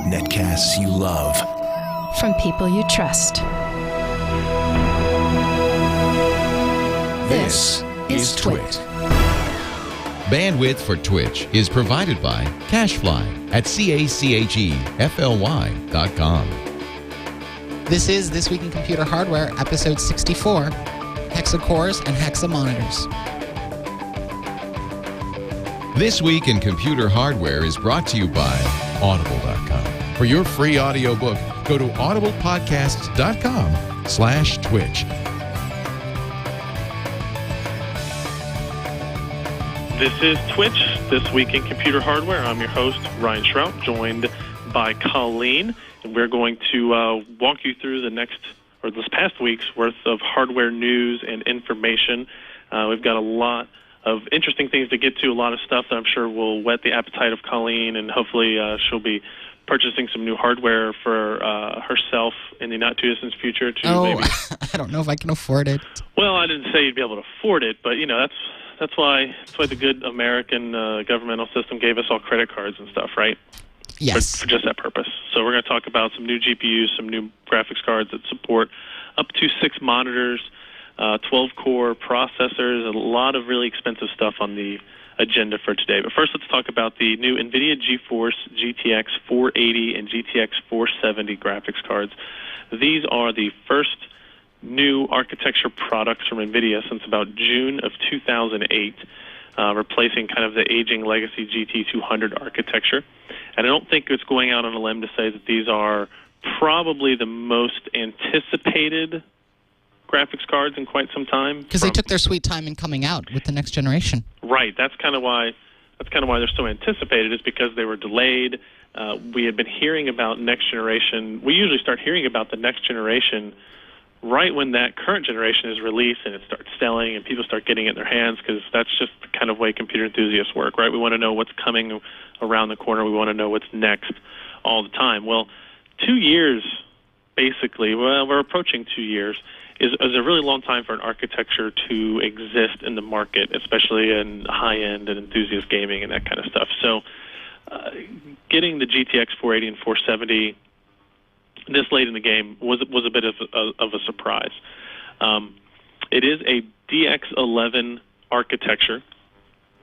Netcasts you love. From people you trust. This is Twit. Bandwidth for Twitch is provided by CacheFly at CacheFly.com. This is This Week in Computer Hardware, episode 64, Hexa-Cores and Hexa-Monitors. This Week in Computer Hardware is brought to you by Audible.com. For your free audiobook, go to audiblepodcasts.com/Twitch. This is Twitch, This Week in Computer Hardware. I'm your host, Ryan Shrout, joined by Colleen, and we're going to walk you through this past week's worth of hardware news and information. We've got a lot of interesting things to get to, a lot of stuff that I'm sure will whet the appetite of Colleen, and hopefully she'll be purchasing some new hardware for herself in the not-too-distant future. Maybe. I don't know if I can afford it. Well, I didn't say you'd be able to afford it, but, that's why the good American governmental system gave us all credit cards and stuff, right? Yes. For just that purpose. So we're going to talk about some new GPUs, some new graphics cards that support up to 6 monitors, 12-core processors, a lot of really expensive stuff on the agenda for today. But first, let's talk about the new NVIDIA GeForce GTX 480 and GTX 470 graphics cards. These are the first new architecture products from NVIDIA since about June of 2008, replacing kind of the aging legacy GT200 architecture. And I don't think it's going out on a limb to say that these are probably the most anticipated graphics cards in quite some time. Because they took their sweet time in coming out with the next generation. Right. That's kind of why they're so anticipated, is because they were delayed. We had been hearing about next generation. We usually start hearing about the next generation right when that current generation is released and it starts selling and people start getting it in their hands, because that's just the kind of way computer enthusiasts work, right? We want to know what's coming around the corner. We want to know what's next all the time. Well, 2 years, basically, we're approaching 2 years, is a really long time for an architecture to exist in the market, especially in high-end and enthusiast gaming and that kind of stuff. So getting the GTX 480 and 470 this late in the game was a bit of a surprise. It is a DX11 architecture,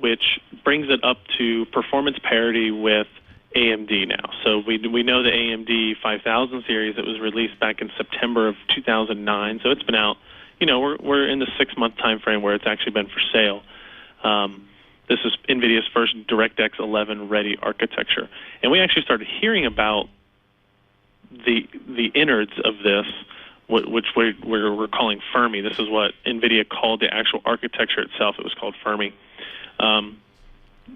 which brings it up to performance parity with AMD now. So we know the AMD 5000 series that was released back in September of 2009. So it's been out. We're in the 6-month time frame where it's actually been for sale. This is NVIDIA's first DirectX 11 ready architecture, and we actually started hearing about the innards of this, which we're calling Fermi. This is what NVIDIA called the actual architecture itself. It was called Fermi.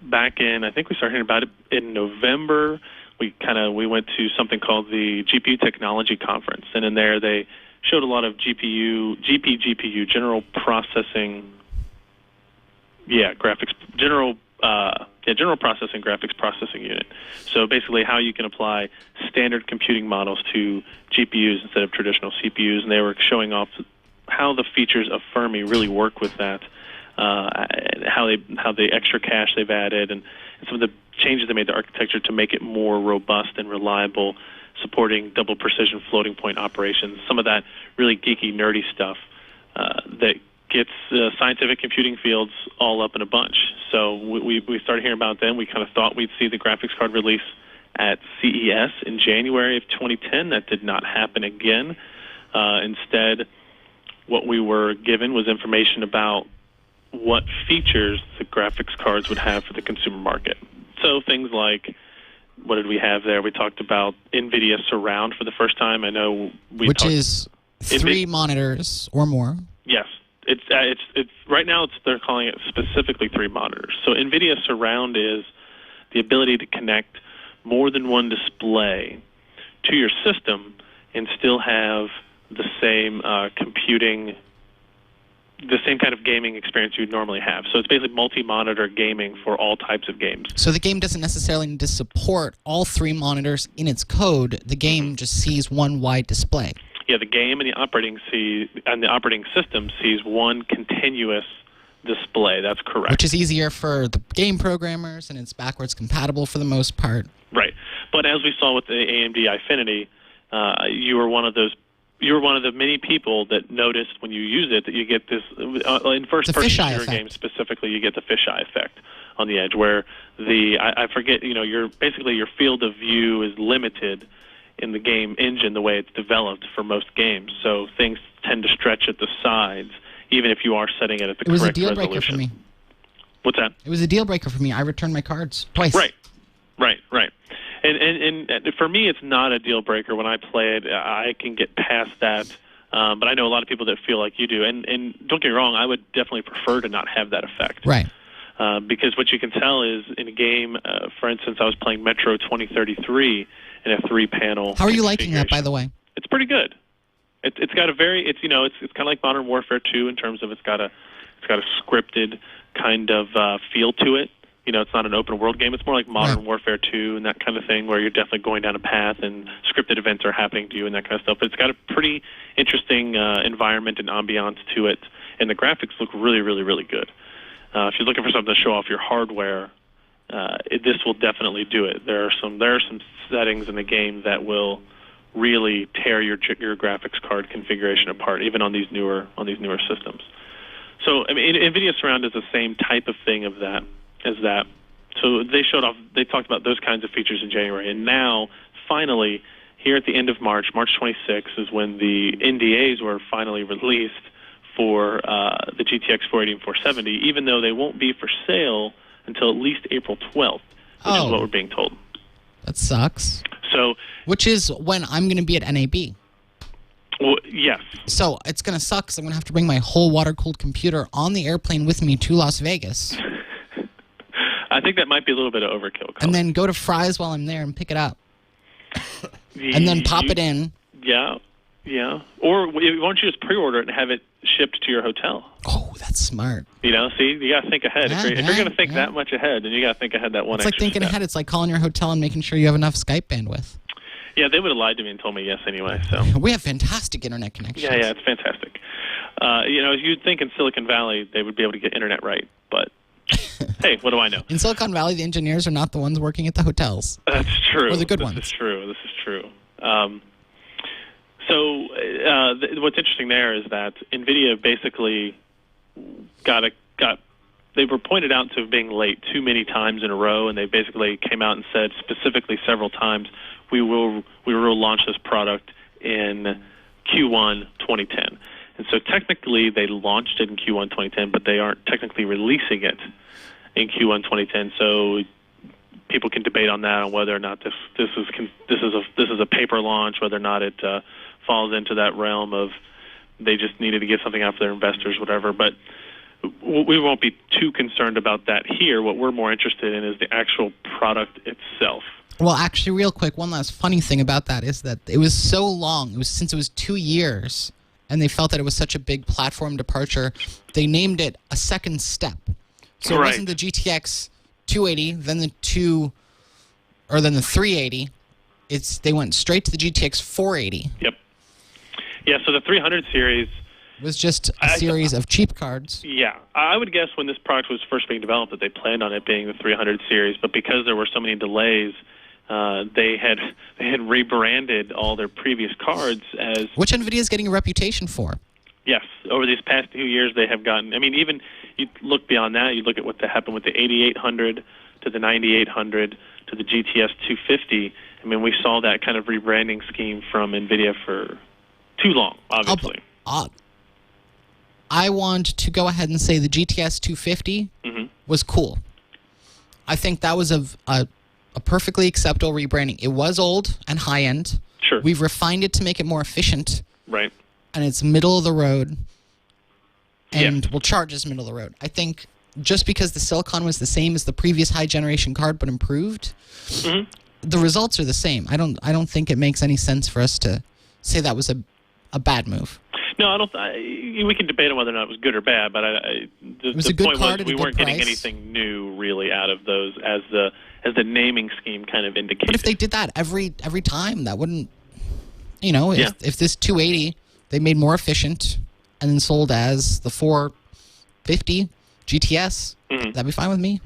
Back in, I think we started hearing about it in November. We went to something called the GPU Technology Conference, and in there they showed a lot of GPU, general processing, general processing graphics processing unit. So basically how you can apply standard computing models to GPUs instead of traditional CPUs, and they were showing off how the features of Fermi really work with that, how the extra cache they've added, and some of the changes they made to architecture to make it more robust and reliable, supporting double precision floating point operations, some of that really geeky, nerdy stuff that gets scientific computing fields all up in a bunch. So we started hearing about them. We kind of thought we'd see the graphics card release at CES in January of 2010. That did not happen again. Instead, what we were given was information about what features the graphics cards would have for the consumer market. So things like, what did we have there? We talked about NVIDIA Surround for the first time. I know which is 3 monitors or more. Yes. It's right now they're calling it specifically 3 monitors. So NVIDIA Surround is the ability to connect more than one display to your system and still have the same the same kind of gaming experience you'd normally have. So it's basically multi-monitor gaming for all types of games. So the game doesn't necessarily need to support all 3 monitors in its code. The game just sees one wide display. Yeah, the game and the operating system sees one continuous display. That's correct. Which is easier for the game programmers, and it's backwards compatible for the most part. Right. But as we saw with the AMD Eyefinity, you were one of the many people that noticed when you use it that you get this, in first-person shooter games specifically, you get the fisheye effect on the edge, where I forget, your field of view is limited in the game engine the way it's developed for most games. So things tend to stretch at the sides, even if you are setting it at the correct resolution. It was a deal breaker for me. What's that? It was a deal breaker for me. I returned my cards twice. Right. And for me, it's not a deal breaker. When I play it, I can get past that. But I know a lot of people that feel like you do. And don't get me wrong, I would definitely prefer to not have that effect. Right. Because what you can tell is in a game, for instance, I was playing Metro 2033 in a 3-panel. How are you liking that, by the way? It's pretty good. It's got a very it's kind of like Modern Warfare 2 in terms of it's got a scripted kind of feel to it. It's not an open world game. It's more like Modern Warfare 2 and that kind of thing, where you're definitely going down a path and scripted events are happening to you and that kind of stuff. But it's got a pretty interesting environment and ambiance to it, and the graphics look really, really, really good. If you're looking for something to show off your hardware, this will definitely do it. There are some settings in the game that will really tear your graphics card configuration apart, even on these newer systems. So, I mean, NVIDIA Surround is the same type of thing as that. So they talked about those kinds of features in January, and now finally, here at the end of March 26th, is when the NDAs were finally released for the GTX 480 and 470, even though they won't be for sale until at least April 12th, which is what we're being told. That sucks. So, which is when I'm going to be at NAB. Well, yes. So it's going to suck because I'm going to have to bring my whole water-cooled computer on the airplane with me to Las Vegas. I think that might be a little bit of overkill, Colleen. And then go to Fry's while I'm there and pick it up. And then pop it in. Yeah. Or why don't you just pre-order it and have it shipped to your hotel? Oh, that's smart. See, you got to think ahead. If you're going to think that much ahead, then you got to think ahead that one extra It's like thinking step. Ahead. It's like calling your hotel and making sure you have enough Skype bandwidth. Yeah, they would have lied to me and told me yes anyway. So we have fantastic internet connections. Yeah, it's fantastic. You'd think in Silicon Valley they would be able to get internet right, but hey, what do I know? In Silicon Valley, the engineers are not the ones working at the hotels. That's true. Or the good ones. This is true. What's interesting there is that NVIDIA basically they were pointed out to being late too many times in a row, and they basically came out and said specifically several times, we will launch this product in Q1 2010. And so technically they launched it in Q1 2010, but they aren't technically releasing it in Q1 2010. So people can debate on that, on whether or not this is a paper launch, whether or not it falls into that realm of they just needed to get something out for their investors, whatever. But we won't be too concerned about that here. What we're more interested in is the actual product itself. Well, actually, real quick, one last funny thing about that is that it was so long. Since it was 2 years, and they felt that it was such a big platform departure, they named it a second step. So it wasn't the GTX 280, then the 380. They went straight to the GTX 480. Yep. Yeah. So the 300 series was just a series of cheap cards. Yeah, I would guess when this product was first being developed that they planned on it being the 300 series, but because there were so many delays, they had rebranded all their previous cards as... Which NVIDIA is getting a reputation for. Yes. Over these past 2 years, they have gotten... I mean, even you look beyond that, you look at what happened with the 8800 to the 9800 to the GTS 250. I mean, we saw that kind of rebranding scheme from NVIDIA for too long, obviously. I want to go ahead and say the GTS 250 was cool. I think that was a perfectly acceptable rebranding. It was old and high-end. Sure. We've refined it to make it more efficient. Right. And it's middle of the road. And will charge as middle of the road. I think just because the silicon was the same as the previous high-generation card but improved, the results are the same. I don't think it makes any sense for us to say that was a bad move. No, I don't. We can debate on whether or not it was good or bad, but the point was we weren't getting anything new really out of those as the naming scheme kind of indicated. But if they did that every time, that wouldn't, if this 280 they made more efficient and then sold as the 450, GTS, that'd be fine with me.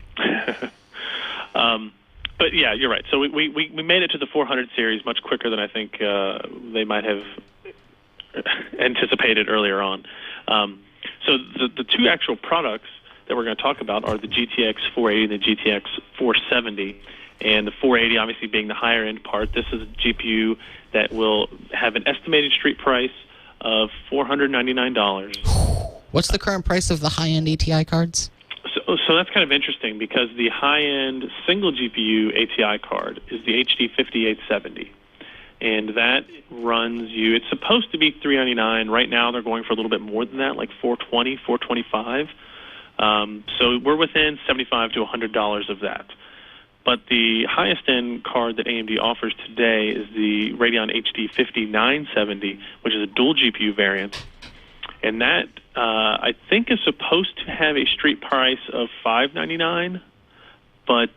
But yeah, you're right. So we made it to the 400 series much quicker than I think they might have anticipated earlier on. So the two actual products that we're going to talk about are the GTX 480 and the GTX 470. And the 480 obviously being the higher end part. This is a GPU that will have an estimated street price of $499. What's the current price of the high-end ATI cards? So that's kind of interesting because the high-end single GPU ATI card is the HD 5870. And that runs you, it's supposed to be $399. Right now they're going for a little bit more than that, like $420, $425. So we're within $75 to $100 of that. But the highest end card that AMD offers today is the Radeon HD 5970, which is a dual GPU variant. And that, I think, is supposed to have a street price of $599, but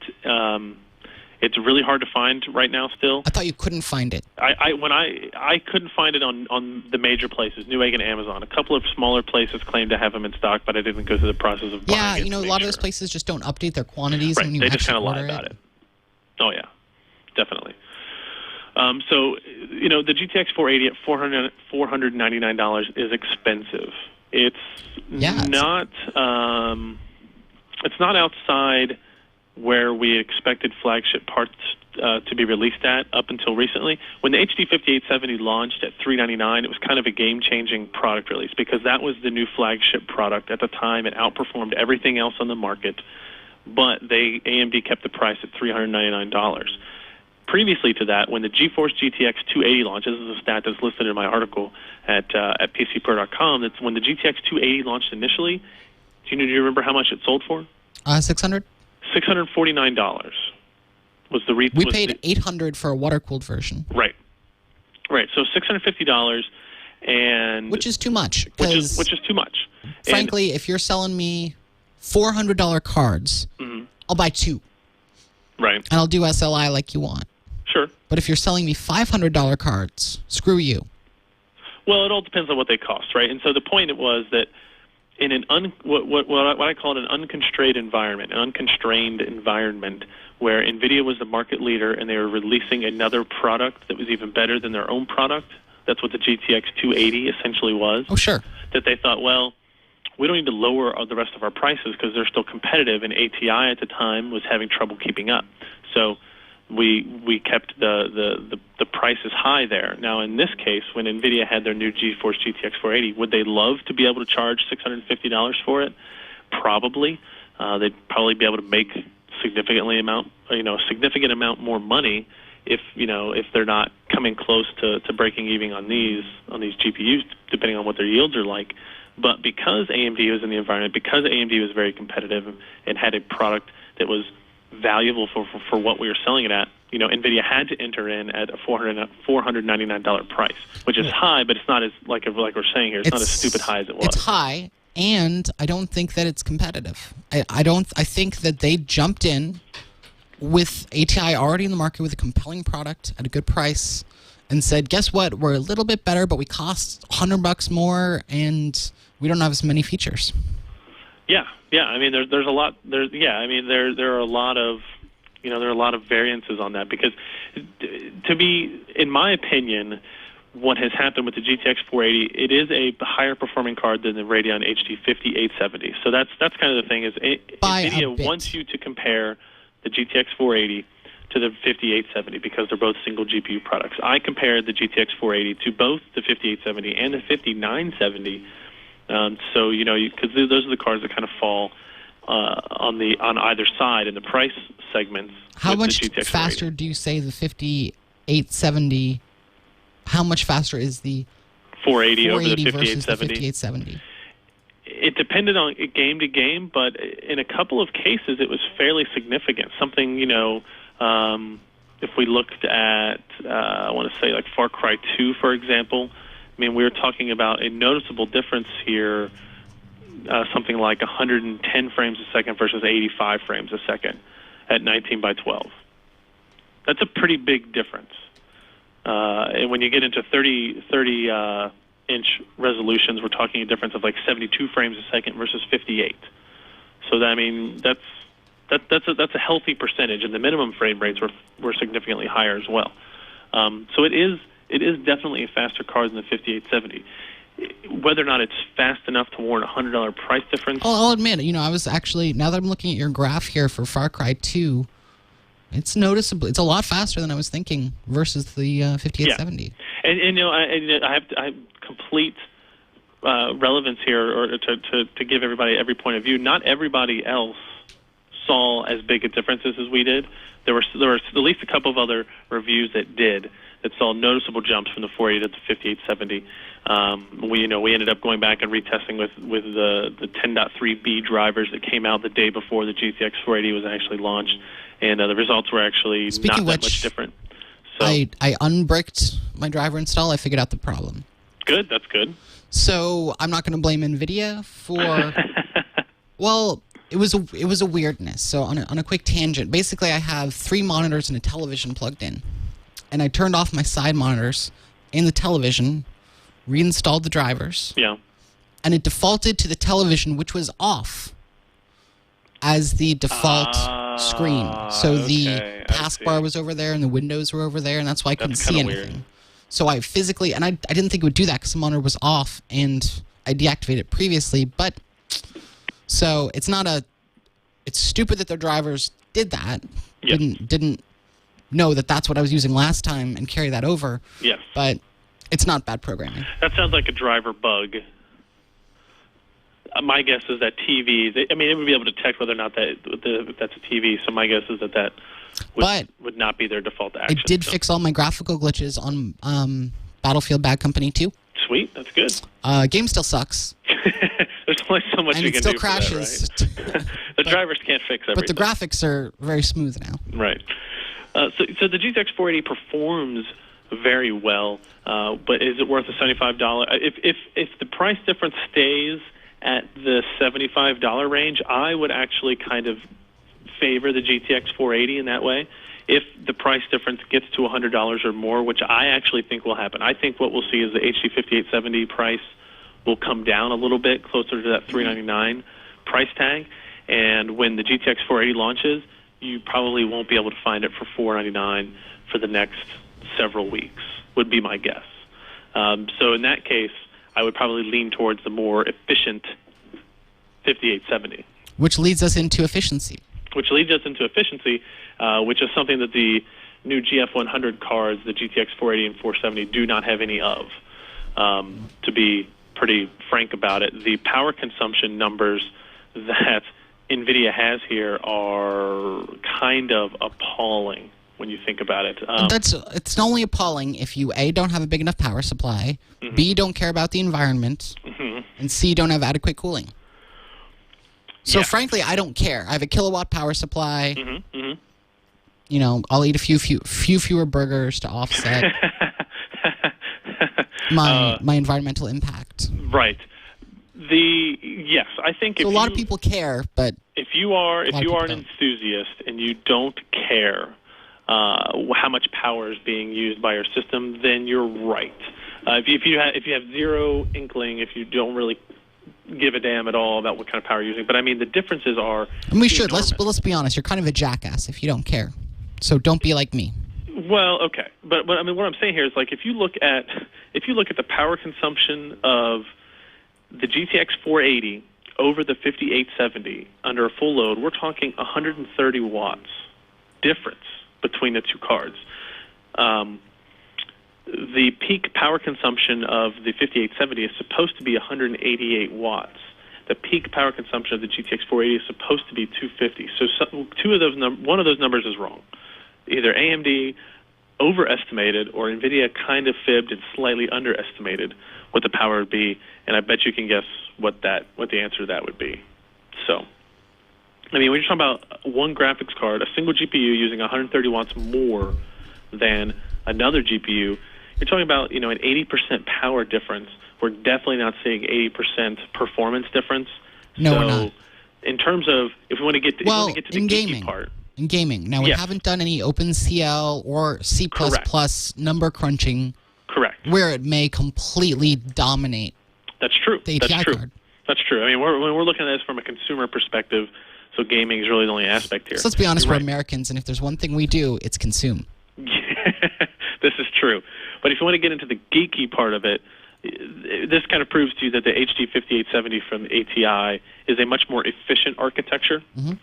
it's really hard to find right now still. I thought you couldn't find it. I couldn't find it on the major places, Newegg and Amazon. A couple of smaller places claim to have them in stock, but I didn't go through the process of buying it. Yeah, a lot of those places just don't update their quantities right. when you they actually just kind of lie about it. Oh, yeah, definitely. So, the GTX 480 at $499 is expensive. It's not outside where we expected flagship parts to be released at up until recently. When the HD 5870 launched at $399, it was kind of a game-changing product release because that was the new flagship product. At the time, it outperformed everything else on the market, but AMD kept the price at $399. Previously to that, when the GeForce GTX 280 launched, this is a stat that's listed in my article at PCPro.com, that's when the GTX 280 launched initially, do you remember how much it sold for? $600. $649 was the We paid $800 for a water-cooled version. Right. So $650, and which is too much. Which is too much. Frankly, if you're selling me $400 cards, I'll buy two. Right. And I'll do SLI like you want. Sure. But if you're selling me $500 cards, screw you. Well, it all depends on what they cost, right? And so the point was that in what I call an unconstrained environment, where NVIDIA was the market leader and they were releasing another product that was even better than their own product. That's what the GTX 280 essentially was. Oh, sure. That they thought, well, we don't need to lower the rest of our prices because they're still competitive, and ATI at the time was having trouble keeping up. So we kept the prices high there. Now, in this case, when NVIDIA had their new GeForce GTX 480, would they love to be able to charge $650 for it? Probably. They'd probably be able to make a significant amount more money if they're not coming close to breaking even on these GPUs, depending on what their yields are like. But because AMD was in the environment, because AMD was very competitive and had a product that was valuable for what we were selling it at, NVIDIA had to enter in at a $499 price, which is high, but it's not as, like we're saying here, it's not as stupid high as it was. It's high, and I don't think that it's competitive. I think that they jumped in with ATI already in the market with a compelling product at a good price and said, guess what, we're a little bit better, but we cost $100 more, and we don't have as many features. Yeah. I mean, there's a lot. There are a lot of, there are a lot of variances on that because, in my opinion, what has happened with the GTX 480, it is a higher performing card than the Radeon HD 5870. So that's kind of the thing is, NVIDIA wants you to compare the GTX 480 to the 5870 because they're both single GPU products. I compared the GTX 480 to both the 5870 and the 5970. So because those are the cards that kind of fall on either side in the price segments. How much faster do you say the 5870? How much faster is the 480 over the versus the 5870? It depended on game to game, but in a couple of cases it was fairly significant. Something if we looked at I want to say like Far Cry 2, for example. I mean, we were talking about a noticeable difference here, something like 110 frames a second versus 85 frames a second at 19 by 12. That's a pretty big difference. And when you get into 30-inch resolutions, we're talking a difference of like 72 frames a second versus 58. So that, I mean, that's a healthy percentage, and the minimum frame rates were significantly higher as well. So it is definitely a faster card than the 5870. Whether or not it's fast enough to warrant a $100 price difference. I'll admit, I was actually, now that I'm looking at your graph here for Far Cry 2, it's noticeable. It's a lot faster than I was thinking versus the 5870. Yeah. And I have complete relevance here, or to give everybody every point of view. Not everybody else saw as big a differences as we did. There were at least a couple of other reviews that saw noticeable jumps from the 480 to the 5870. We ended up going back and retesting with the 10.3b drivers that came out the day before the GTX 480 was actually launched, and the results were actually not that much different. So, I unbricked my driver install. I figured out the problem. Good, that's good. So I'm not going to blame NVIDIA for. Well, it was a weirdness. So on a quick tangent, basically I have 3 monitors and a television plugged in, and I turned off my side monitors in the television, reinstalled the drivers. Yeah. And it defaulted to the television, which was off as the default screen. So the taskbar was over there and the windows were over there, and that's why I couldn't see anything. Weird. So I physically, and I didn't think it would do that because the monitor was off, and I deactivated it previously. But so it's stupid that their drivers did that. Yep. Didn't know that that's what I was using last time and carry that over. Yes. But it's not bad programming. That sounds like a driver bug. My guess is that TVs, it would be able to detect whether or not that's a TV, so my guess is that would not be their default action. It did fix all my graphical glitches on Battlefield Bad Company 2. Sweet, that's good. Game still sucks. There's only so much you can do. And it still crashes. For that, right? The drivers can't fix everything. But the graphics are very smooth now. Right. So the GTX 480 performs very well, but is it worth the $75? If the price difference stays at the $75 range, I would actually kind of favor the GTX 480 in that way. If the price difference gets to $100 or more, which I actually think will happen, I think what we'll see is the HD 5870 price will come down a little bit, closer to that $399 price tag. And when the GTX 480 launches, you probably won't be able to find it for $499 for the next several weeks, would be my guess. So in that case, I would probably lean towards the more efficient 5870. Which leads us into efficiency. Which is something that the new GF100 cards, the GTX 480 and 470, do not have any of. To be pretty frank about it, the power consumption numbers that NVIDIA has here are kind of appalling when you think about it. It's only appalling if you, A, don't have a big enough power supply, mm-hmm. B, don't care about the environment, mm-hmm. and C, don't have adequate cooling. So frankly, I don't care. I have a kilowatt power supply. Mm-hmm. Mm-hmm. I'll eat a few fewer burgers to offset my environmental impact. Right. I think so. A lot of people care, but if you are an enthusiast and you don't care how much power is being used by your system, then you're right. If you have zero inkling, if you don't really give a damn at all about what kind of power you're using, but the differences are. And we should let's be honest. You're kind of a jackass if you don't care. So don't be like me. Well, okay, but what I'm saying here is if you look at the power consumption of the GTX 480 over the 5870 under a full load, we're talking 130 watts difference between the two cards. The peak power consumption of the 5870 is supposed to be 188 watts. The peak power consumption of the GTX 480 is supposed to be 250. So one of those numbers is wrong. Either AMD overestimated or NVIDIA kind of fibbed and slightly underestimated what the power would be, and I bet you can guess what the answer to that would be. So, when you're talking about one graphics card, a single GPU using 130 watts more than another GPU, you're talking about an 80% power difference. We're definitely not seeing 80% performance difference. No, we're not. In terms of if we want to get to the geeky part. In gaming. Now, we haven't done any OpenCL or C++ number crunching. Correct. Where it may completely dominate. That's true. The API card. That's true. I mean, when we're looking at this from a consumer perspective, so gaming is really the only aspect here. So let's be honest, You're we're right. Americans, and if there's one thing we do, it's consume. This is true. But if you want to get into the geeky part of it, this kind of proves to you that the HD 5870 from ATI is a much more efficient architecture. Mm-hmm.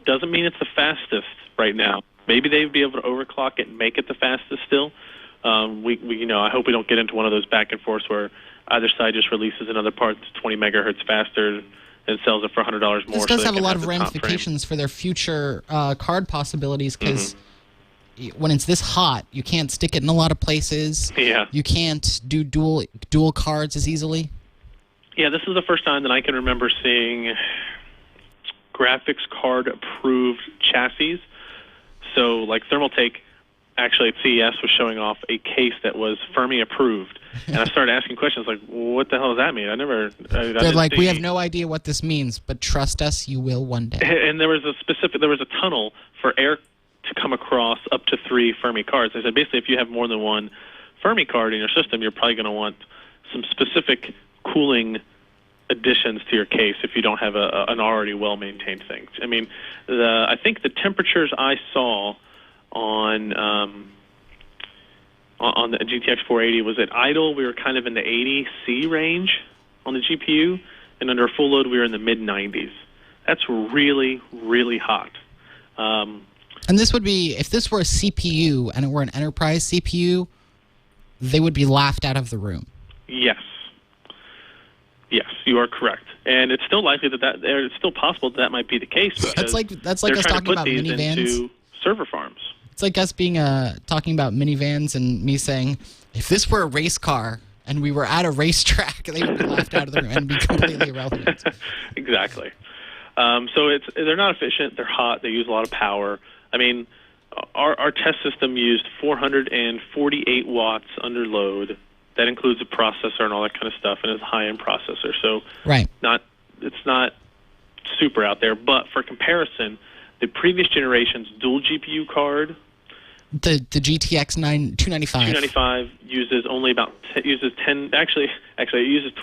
Doesn't mean it's the fastest right now. Maybe they'd be able to overclock it and make it the fastest still. I hope we don't get into one of those back and forths where either side just releases another part that's 20 megahertz faster and sells it for $100 more. This does so have they a can lot of the top frame. ramifications for their future card possibilities, because when it's this hot, you can't stick it in a lot of places. Yeah. You can't do dual cards as easily. Yeah, this is the first time that I can remember seeing graphics card approved chassis. So, like Thermaltake, actually at CES was showing off a case that was Fermi approved, and I started asking questions like, "What the hell does that mean?" They're like, we have no idea what this means, but trust us, you will one day. And there was a tunnel for air to come across up to 3 Fermi cards. They said basically if you have more than one Fermi card in your system, you're probably going to want some specific cooling additions to your case if you don't have an already well-maintained thing. I mean, I think the temperatures I saw on the GTX 480 was at idle. We were kind of in the 80 C range on the GPU, and under full load we were in the mid-90s. That's really, really hot. And this would be, if this were a CPU and it were an enterprise CPU, they would be laughed out of the room. Yes. Yes, you are correct. And it's still likely that it's still possible that might be the case. That's like they're us trying talking to put about these minivans. into server farms. It's like us being talking about minivans and me saying, if this were a race car and we were at a racetrack, they would be laughed out of the room and be completely irrelevant. Exactly. So they're not efficient. They're hot. They use a lot of power. I mean, our test system used 448 watts under load. That includes a processor and all that kind of stuff, and it's a high-end processor. So right. It's not super out there. But for comparison, the previous generation's dual GPU card, the GTX 295 uses only about uses 10. Actually, it uses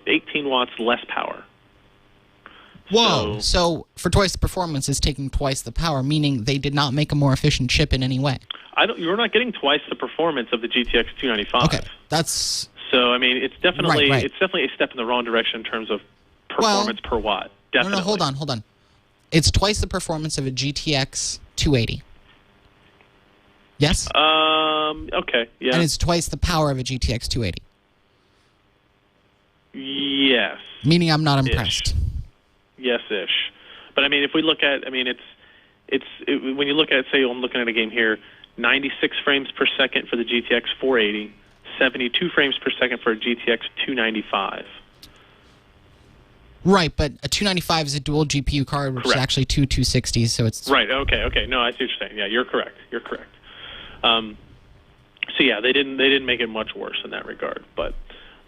18 watts less power. Whoa! So for twice the performance, it's taking twice the power, meaning they did not make a more efficient chip in any way. You're not getting twice the performance of the GTX 295. Okay, that's so. I mean, it's definitely right. it's definitely a step in the wrong direction in terms of performance per watt. Definitely. No, hold on. It's twice the performance of a GTX 280. Yes. Okay. Yeah. And it's twice the power of a GTX 280. Yes. Meaning I'm not impressed. Yes-ish. But I mean, if we look at, when you look at, say, I'm looking at a game here, 96 frames per second for the GTX 480, 72 frames per second for a GTX 295. Right, but a 295 is a dual GPU card, which is actually two 260s, so it's... Right, okay. No, I see what you're saying. Yeah, you're correct. So yeah, they didn't make it much worse in that regard, but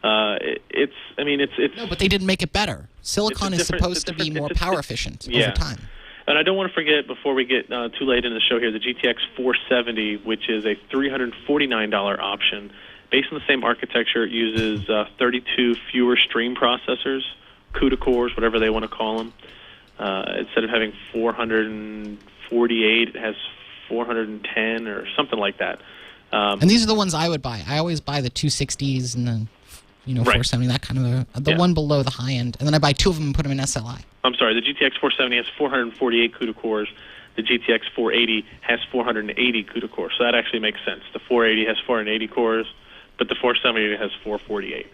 it's. No, but they didn't make it better. Silicon is supposed to be more power efficient over time. And I don't want to forget, before we get too late in the show here, the GTX 470, which is a $349 option. Based on the same architecture, it uses 32 fewer stream processors, CUDA cores, whatever they want to call them. Instead of having 448, it has 410 or something like that. And these are the ones I would buy. I always buy the 260s and the 470, that kind of the one below the high end, and then I buy two of them and put them in SLI. I'm sorry, the GTX 470 has 448 CUDA cores. The GTX 480 has 480 CUDA cores, so that actually makes sense. The 480 has 480 cores, but the 470 has 448.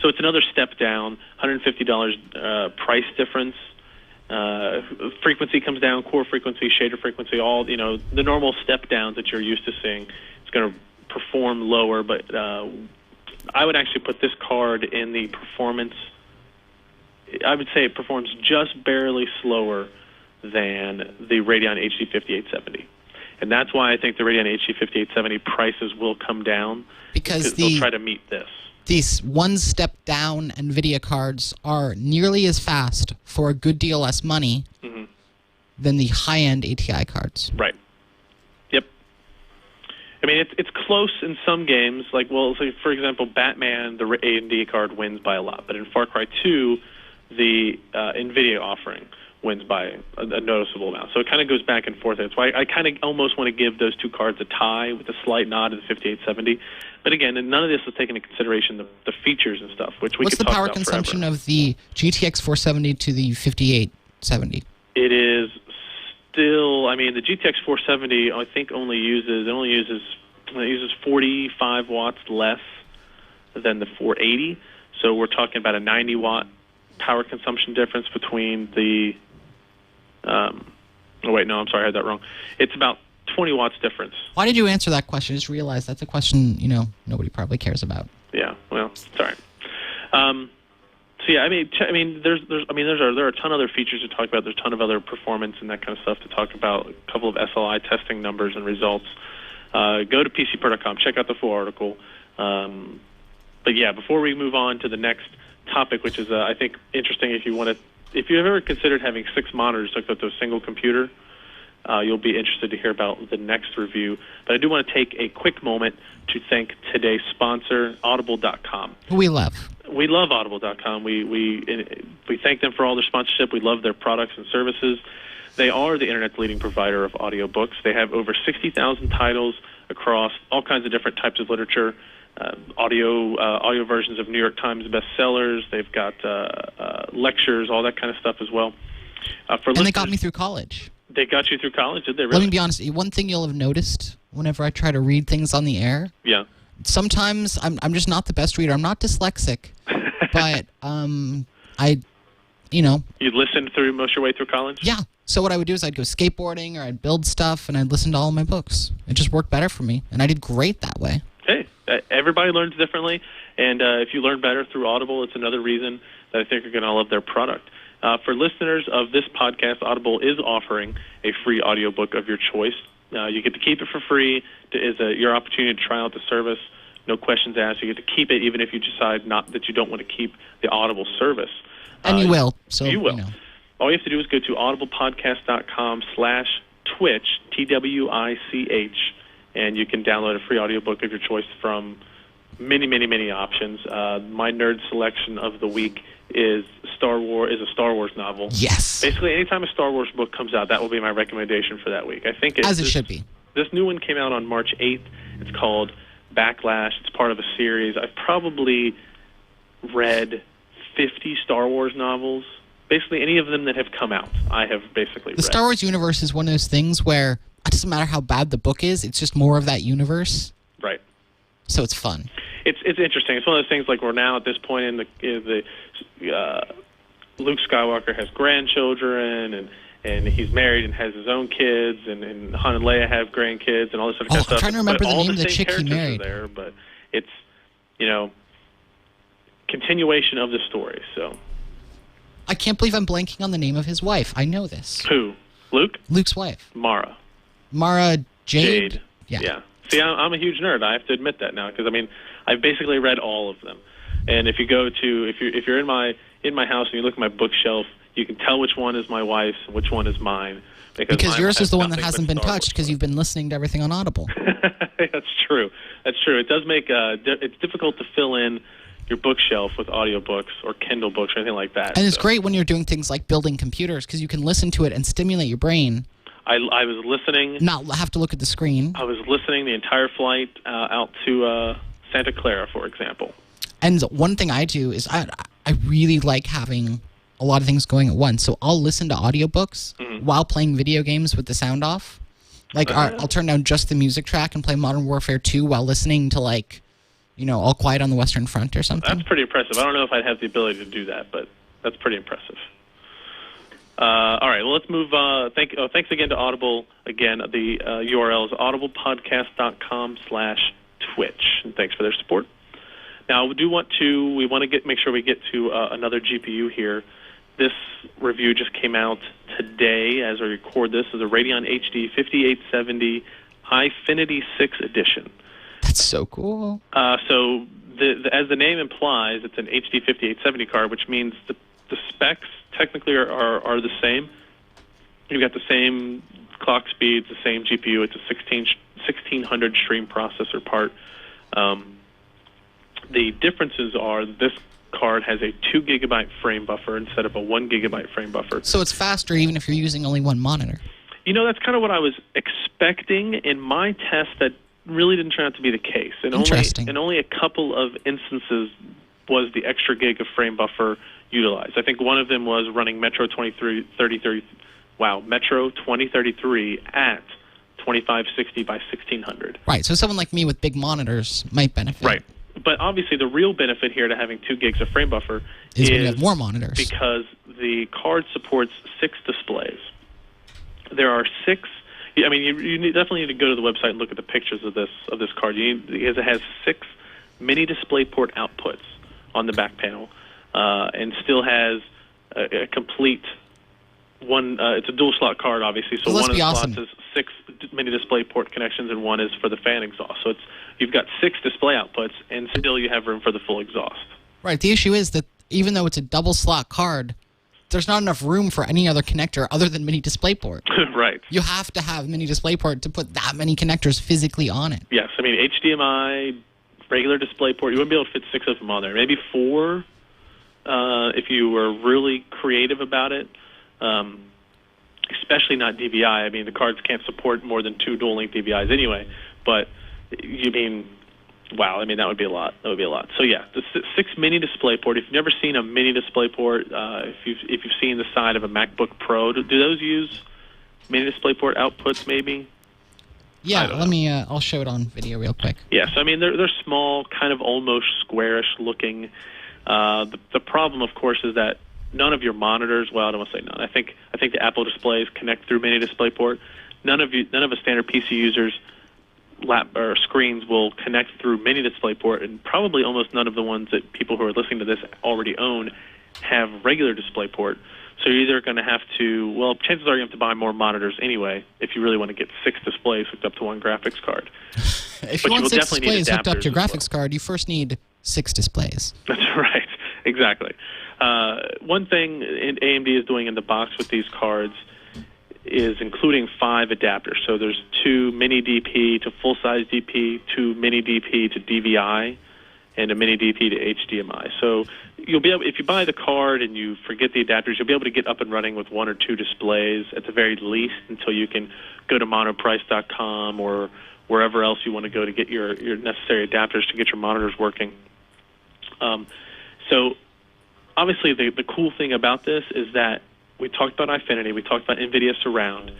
So it's another step down, $150 price difference. Frequency comes down, core frequency, shader frequency, all the normal step downs that you're used to seeing. It's going to perform lower, but I would actually put this card in the performance. I would say it performs just barely slower than the Radeon HD 5870. And that's why I think the Radeon HD 5870 prices will come down, because they'll try to meet this. These one step down NVIDIA cards are nearly as fast for a good deal less money than the high-end ATI cards. Right. Yep. I mean, it's close in some games. Like, for example, Batman, the AMD card wins by a lot. But in Far Cry 2, the NVIDIA offering wins by a noticeable amount. So it kind of goes back and forth. That's why I kind of almost want to give those two cards a tie with a slight nod to the 5870. But again, none of this is taking into consideration the features and stuff, which we What's could the talk power about consumption forever. of the GTX 470 to the 5870? It is still, I mean, the GTX 470 I think only uses 45 watts less than the 480. So we're talking about a 90 watt power consumption difference between the oh wait, no, I'm sorry, I had that wrong. It's about 20 watts difference. Why did you answer that question? I just realized that's a question, nobody probably cares about. Yeah, well, sorry. So yeah, there are a ton of other features to talk about. There's a ton of other performance and that kind of stuff to talk about. A couple of SLI testing numbers and results. Go to PCPer.com, check out the full article. But yeah, before we move on to the next topic, which is I think interesting, if you've ever considered having 6 monitors hooked up to a single computer, you'll be interested to hear about the next review. But I do want to take a quick moment to thank today's sponsor, Audible.com. Who we love. We love Audible.com. We thank them for all their sponsorship. We love their products and services. They are the internet's leading provider of audiobooks. They have over 60,000 titles across all kinds of different types of literature, audio versions of New York Times bestsellers. They've got lectures, all that kind of stuff as well. And they got me through college. They got you through college, did they really? Let me be honest. One thing you'll have noticed whenever I try to read things on the air, yeah, sometimes I'm just not the best reader. I'm not dyslexic, but You listened through most of your way through college? Yeah. So what I would do is I'd go skateboarding or I'd build stuff and I'd listen to all of my books. It just worked better for me, and I did great that way. Hey, everybody learns differently, and if you learn better through Audible, it's another reason that I think you're going to love their product. For listeners of this podcast, Audible is offering a free audiobook of your choice. You get to keep it for free. It's your opportunity to try out the service. No questions asked. You get to keep it even if you decide that you don't want to keep the Audible service. And you will. So you will. All you have to do is go to audiblepodcast.com/Twitch, TWICH, and you can download a free audiobook of your choice from many, many, many options. My nerd selection of the week is a Star Wars novel. Yes. Basically, anytime a Star Wars book comes out, that will be my recommendation for that week. I think as it should be. This new one came out on March 8th. It's called Backlash. It's part of a series. I've probably read 50 Star Wars novels. Basically, any of them that have come out, I have basically read. The Star Wars universe is one of those things where it doesn't matter how bad the book is, it's just more of that universe. Right. So it's fun. It's interesting. It's one of those things like we're now at this point in the Luke Skywalker has grandchildren and he's married and has his own kids, and Han and Leia have grandkids and all this other kind of stuff. I'm trying to remember but the all name of the same chick he married. Are there, but it's continuation of the story. So I can't believe I'm blanking on the name of his wife. I know this. Who? Luke? Luke's wife. Mara Jade. Yeah. See, I'm a huge nerd. I have to admit that now because I've basically read all of them. And if you go to if you're in my house and you look at my bookshelf, you can tell which one is my wife's and which one is mine. Because yours is the one that hasn't been touched because you've been listening to everything on Audible. That's true. It does make it's difficult to fill in your bookshelf with audiobooks or Kindle books or anything like that. And it's great when you're doing things like building computers because you can listen to it and stimulate your brain. I was listening. Not have to look at the screen. I was listening the entire flight out to Santa Clara, for example. And one thing I do is I really like having a lot of things going at once. So I'll listen to audiobooks while playing video games with the sound off. Like I'll turn down just the music track and play Modern Warfare 2 while listening to All Quiet on the Western Front or something. That's pretty impressive. I don't know if I'd have the ability to do that, but that's pretty impressive. All right, well, let's move. Thanks again to Audible. Again, the URL is audiblepodcast.com/Twitch, and thanks for their support. Now, we want to make sure we get to another GPU here. This review just came out today as I record this. Is a Radeon HD 5870 Eyefinity 6 edition. That's so cool. So, as the name implies, it's an HD 5870 card, which means the specs technically are the same. You've got the same clock speeds, the same GPU. It's a 1600 stream processor part. The differences are this card has a 2 gigabyte frame buffer instead of a 1 gigabyte frame buffer. So it's faster even if you're using only one monitor. You know, that's kind of what I was expecting. In my test, that really didn't turn out to be the case. Interesting. In only a couple of instances was the extra gig of frame buffer utilized. I think one of them was running Metro 2033 at 2560 by 1600. Right, so someone like me with big monitors might benefit. Right. But obviously the real benefit here to having 2 gigs of frame buffer is when you have more monitors. Because the card supports 6 displays. There are 6. I mean, you definitely need to go to the website and look at the pictures of this card. Because it has 6 mini DisplayPort outputs on the back panel, and still has a complete one. It's a dual slot card, obviously. So one of the slots is 6 mini DisplayPort connections, and one is for the fan exhaust. So you've got 6 display outputs, and still you have room for the full exhaust. Right. The issue is that even though it's a double slot card, there's not enough room for any other connector other than mini DisplayPort. Right. You have to have mini DisplayPort to put that many connectors physically on it. Yes. I mean, HDMI, regular DisplayPort, you wouldn't be able to fit 6 of them on there. Maybe 4 if you were really creative about it. Especially not DVI. I mean, the cards can't support more than 2 dual-link DVIs anyway. But you mean... Wow, I mean, that would be a lot. That would be a lot. So, yeah, the 6 mini DisplayPort. If you've never seen a mini DisplayPort, if you've seen the side of a MacBook Pro, do those use mini DisplayPort outputs maybe? Yeah, I'll show it on video real quick. Yeah, so, I mean, they're small, kind of almost squarish looking. The problem, of course, is that none of your monitors, well, I don't want to say none. I think the Apple displays connect through mini DisplayPort. None of a standard PC user's screens will connect through mini DisplayPort, and probably almost none of the ones that people who are listening to this already own have regular DisplayPort. So you're either going to have to, well, chances are you have to buy more monitors anyway if you really want to get 6 displays hooked up to one graphics card. If you want 6 displays hooked up to your graphics card, you first need 6 displays. That's right. Exactly. One thing AMD is doing in the box with these cards is including 5 adapters. So there's 2 mini DP to full-size DP, 2 mini DP to DVI, and a mini DP to HDMI. So you'll be able, if you buy the card and you forget the adapters, you'll be able to get up and running with 1 or 2 displays at the very least until you can go to monoprice.com or wherever else you want to go to get your necessary adapters to get your monitors working. So obviously the cool thing about this is that we talked about Eyefinity, we talked about NVIDIA Surround.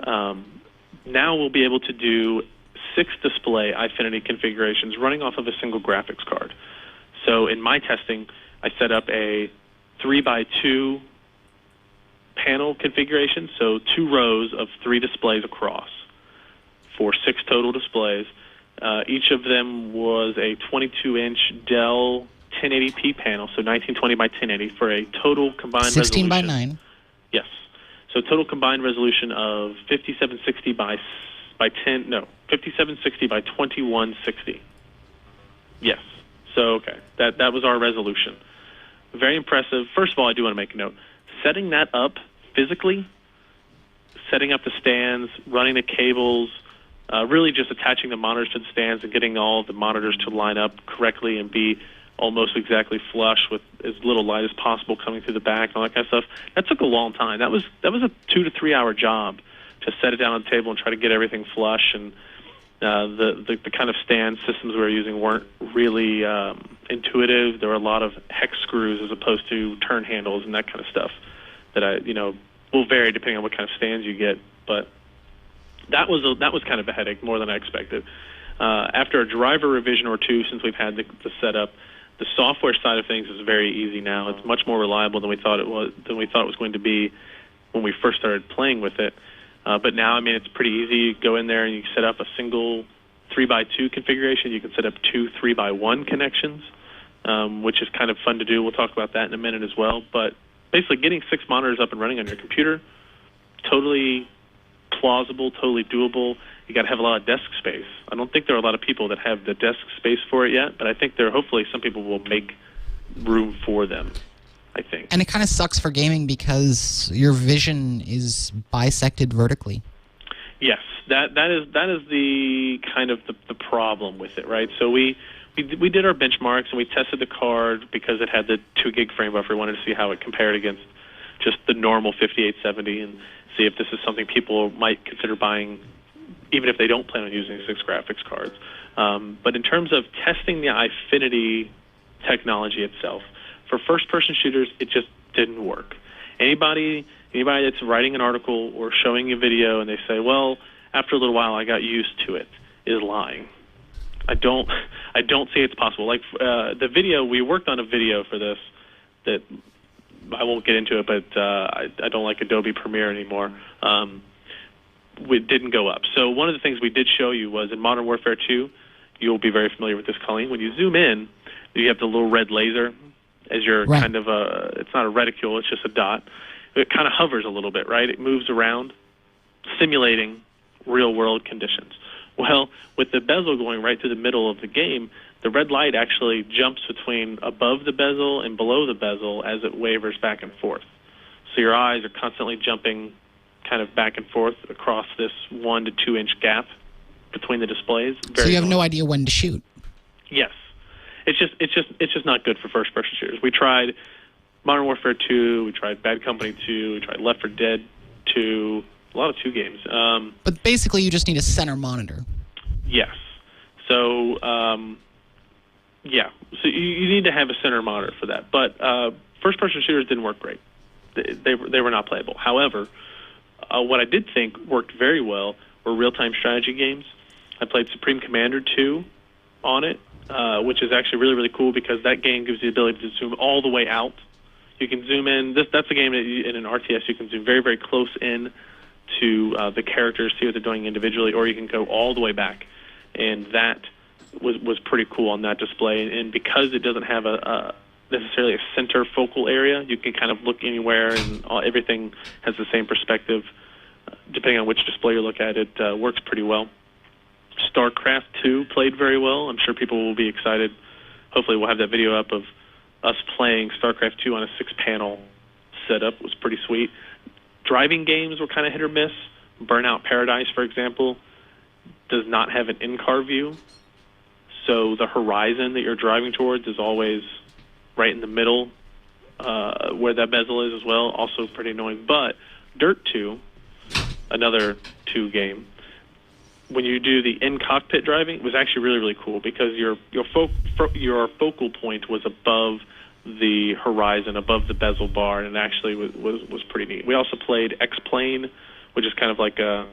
Now we'll be able to do 6 display Eyefinity configurations running off of a single graphics card. So in my testing, I set up a 3x2 panel configuration, so 2 rows of 3 displays across for 6 total displays. Each of them was a 22-inch Dell 1080p panel, so 1920 by 1080 for a total combined 16 resolution. by 9. Yes. So total combined resolution of 5760 by 5760 by 2160. Yes. So, okay. That was our resolution. Very impressive. First of all, I do want to make a note. Setting that up physically, setting up the stands, running the cables, really just attaching the monitors to the stands and getting all the monitors to line up correctly and be almost exactly flush with as little light as possible coming through the back and all that kind of stuff. That took a long time. That was a 2 to 3 hour job to set it down on the table and try to get everything flush. And the kind of stand systems we were using weren't really intuitive. There were a lot of hex screws as opposed to turn handles and that kind of stuff that will vary depending on what kind of stands you get. But that was kind of a headache, more than I expected. After a driver revision or 2 since we've had the setup, the software side of things is very easy now. It's much more reliable than we thought it was going to be when we first started playing with it. But now, I mean, it's pretty easy. You go in there and you set up a single 3x2 configuration. You can set up 2 3x1 connections, which is kind of fun to do. We'll talk about that in a minute as well. But basically, getting 6 monitors up and running on your computer, totally plausible, totally doable. You got to have a lot of desk space. I don't think there are a lot of people that have the desk space for it yet, but I think hopefully some people will make room for them, I think. And it kind of sucks for gaming because your vision is bisected vertically. Yes, that is the kind of the problem with it, right? So we we did our benchmarks and we tested the card because it had the 2 gig frame buffer. We wanted to see how it compared against just the normal 5870 and see if this is something people might consider buying, even if they don't plan on using 6 graphics cards. But in terms of testing the Eyefinity technology itself, for first-person shooters, it just didn't work. Anybody that's writing an article or showing a video and they say, well, after a little while I got used to it, is lying. I don't see it's possible. Like the video, we worked on a video for this that I won't get into it, but I don't like Adobe Premiere anymore. It didn't go up. So one of the things we did show you was in Modern Warfare 2, you'll be very familiar with this, Colleen. When you zoom in, you have the little red laser as your kind of it's not a reticule, it's just a dot. It kind of hovers a little bit, right? It moves around, simulating real-world conditions. Well, with the bezel going right through the middle of the game, the red light actually jumps between above the bezel and below the bezel as it wavers back and forth. So your eyes are constantly jumping kind of back and forth across this 1 to 2 inch gap between the displays. So you have no idea when to shoot. Yes. It's just not good for first-person shooters. We tried Modern Warfare 2, we tried Bad Company 2, we tried Left 4 Dead 2, a lot of 2 games. But basically you just need a center monitor. Yes. So, so you need to have a center monitor for that. But first-person shooters didn't work great. They were not playable. However, what I did think worked very well were real-time strategy games. I played Supreme Commander 2 on it, which is actually really, really cool because that game gives you the ability to zoom all the way out. You can zoom in. That's a game that in an RTS you can zoom very, very close in to the characters, see what they're doing individually, or you can go all the way back. And that was pretty cool on that display. And because it doesn't have necessarily a center focal area, you can kind of look anywhere, and everything has the same perspective. Depending on which display you look at, it works pretty well. StarCraft 2 played very well. I'm sure people will be excited. Hopefully we'll have that video up of us playing StarCraft 2 on a 6-panel setup. It was pretty sweet. Driving games were kind of hit or miss. Burnout Paradise, for example, does not have an in-car view. So the horizon that you're driving towards is always right in the middle where that bezel is as well. Also pretty annoying. But Dirt 2, another 2 game, when you do the in-cockpit driving, it was actually really, really cool because your focal point was above the horizon, above the bezel bar, and it actually was pretty neat. We also played X-Plane, which is kind of like I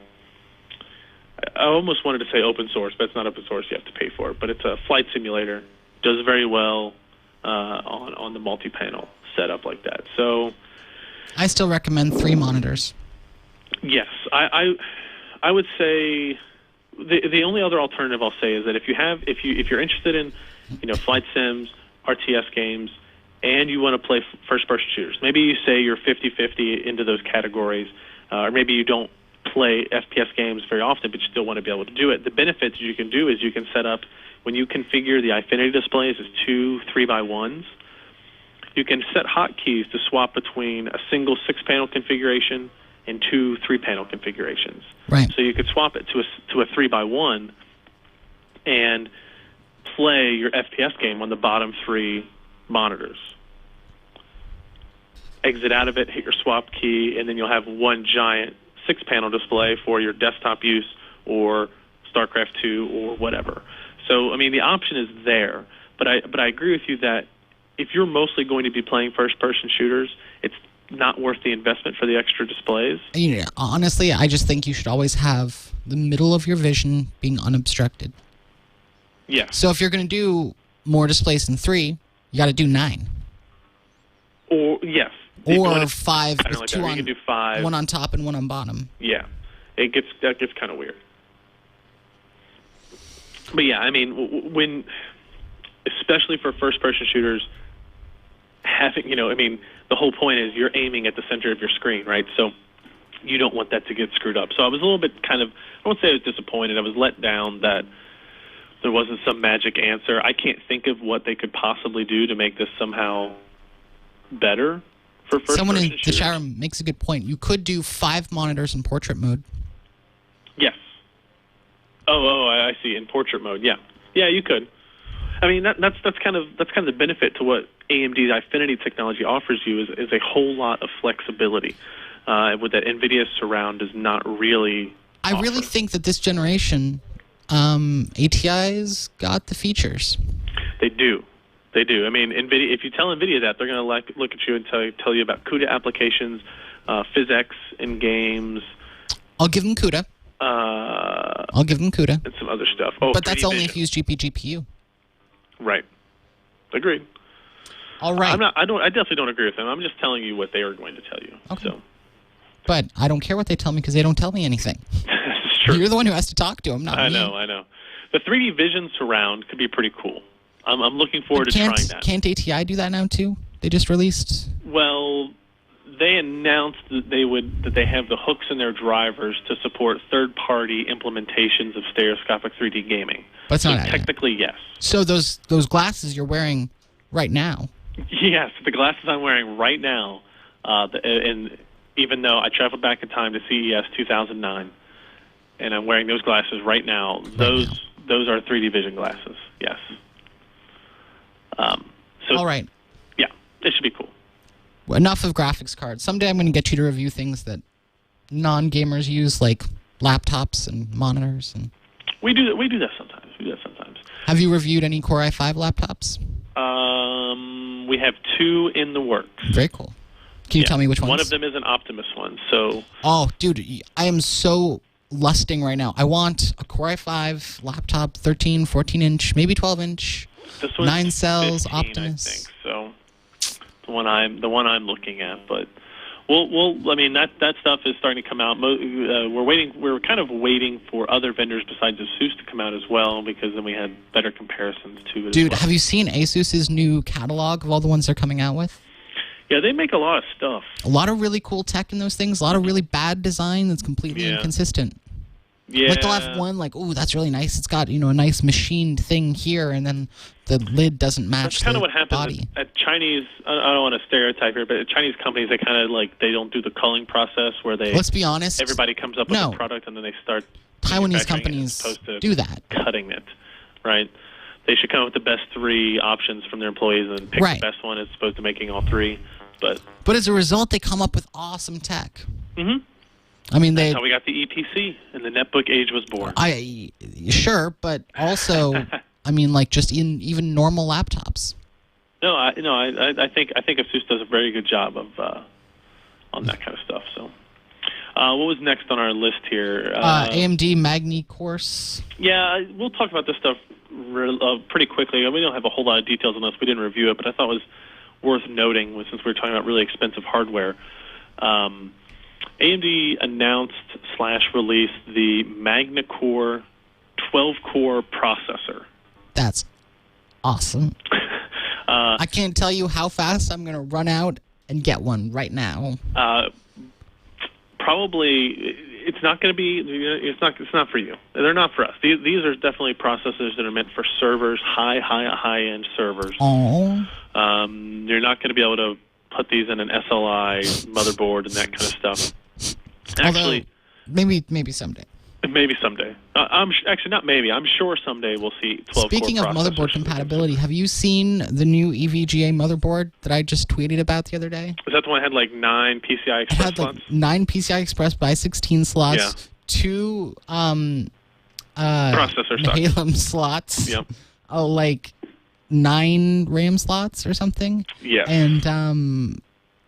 almost wanted to say open source, but it's not open source. You have to pay for it. But it's a flight simulator. Does very well on the multi-panel setup like that. So I still recommend 3 monitors. Yes, I would say the only other alternative I'll say is that if you're interested in flight sims, RTS games, and you want to play first-person shooters, maybe you say you're 50-50 into those categories, or maybe you don't play FPS games very often, but you still want to be able to do it. The benefits you can do is you can set up, when you configure the Eyefinity displays as 2 3x1s, you can set hotkeys to swap between a single 6-panel configuration and 2 3-panel configurations. Right. So you could swap it to a 3x1 and play your FPS game on the bottom 3 monitors. Exit out of it, hit your swap key, and then you'll have one giant 6-panel display for your desktop use or StarCraft 2 or whatever. So, I mean, the option is there, but I agree with you that if you're mostly going to be playing first-person shooters, it's not worth the investment for the extra displays. Honestly, I just think you should always have the middle of your vision being unobstructed. Yeah. So if you're going to do more displays than 3, you got to do 9. Or yes. Or 5 with like 2 on, you can do 5. 1 on top and 1 on bottom. Yeah, that gets kind of weird. But yeah, I mean, when especially for first-person shooters, having the whole point is you're aiming at the center of your screen, right? So you don't want that to get screwed up. So I was a little bit I won't say I was disappointed. I was let down that there wasn't some magic answer. I can't think of what they could possibly do to make this somehow better for first-person Someone in shooters. the chat room makes a good point. You could do 5 monitors in portrait mode. Yes. Oh, I see. In portrait mode, yeah. Yeah, you could. I mean, that's kind of the benefit to what AMD's Eyefinity technology offers you is a whole lot of flexibility. With that NVIDIA Surround does not really. I really think that this generation, ATI's got the features. They do. They do. I mean, NVIDIA. If you tell NVIDIA that, they're going to look at you and tell you about CUDA applications, PhysX in games. I'll give them CUDA. I'll give them CUDA. And some other stuff. Oh, but that's 3D only vision. if you use GPU. Right. Agreed. All right. I definitely don't agree with them. I'm just telling you what they are going to tell you. Okay. So. But I don't care what they tell me because they don't tell me anything. That's true. You're the one who has to talk to them, not me. I know. The 3D Vision Surround could be pretty cool. I'm looking forward to trying that. Can't ATI do that now too? They just released. Well, they announced that they have the hooks in their drivers to support third-party implementations of stereoscopic 3D gaming. But it's not technically, yes. So those glasses you're wearing right now. Yes, the glasses I'm wearing right now, and even though I traveled back in time to CES 2009, and I'm wearing those glasses right now, those are 3D vision glasses. Yes. All right. Yeah, it should be cool. Enough of graphics cards. Someday I'm going to get you to review things that non-gamers use, like laptops and monitors. And we do that sometimes. Have you reviewed any Core i5 laptops? We have 2 in the works. Very cool. Can you tell me which ones? One of them is an Optimus one. So. Oh, dude, I am so lusting right now. I want a Core i5 laptop, 13, 14-inch, maybe 12-inch, 9 cells, 15, Optimus. I think so. The one I'm looking at, but I mean that stuff is starting to come out. We're kind of waiting for other vendors besides ASUS to come out as well, because then we had better comparisons to it. Dude, as well. have you seen ASUS's new catalog of all the ones they're coming out with? Yeah, they make a lot of stuff. A lot of really cool tech in those things. A lot of really bad design that's completely inconsistent. Yeah. Like they'll have one like, ooh, that's really nice. It's got, a nice machined thing here, and then the lid doesn't match That's kind of what happens body. at Chinese. I don't want to stereotype here, but at Chinese companies, they kind of they don't do the culling process where they. Let's be honest. Everybody comes up with a product and then they start. Taiwanese companies do that. Cutting it, right? They should come up with the best 3 options from their employees and pick the best one as opposed to making all 3. But as a result, they come up with awesome tech. Mm-hmm. I mean, that's how we got the EPC and the netbook age was born. Sure, but also, I mean, like just in even normal laptops. No, I think ASUS does a very good job of on that kind of stuff. So, what was next on our list here? AMD Magna course. Yeah, we'll talk about this stuff pretty quickly. We don't have a whole lot of details on this. We didn't review it, but I thought it was worth noting since we were talking about really expensive hardware. AMD announced/released the Magna Core 12-core processor. That's awesome. I can't tell you how fast I'm going to run out and get one right now. Probably, it's not going to be. It's not for you. They're not for us. These are definitely processors that are meant for servers, high-end servers. Oh. You're not going to be able to put these in an SLI motherboard and that kind of stuff. Actually, maybe someday. Maybe someday. Actually, not maybe. I'm sure someday we'll see 12-core Speaking of motherboard compatibility, have you seen the new EVGA motherboard that I just tweeted about the other day? Is that the one that had like 9 PCI Express slots? It had like 9 PCI Express by 16 slots, 2 processor Nehalem slots, yep. Like 9 RAM slots or something. Yeah. And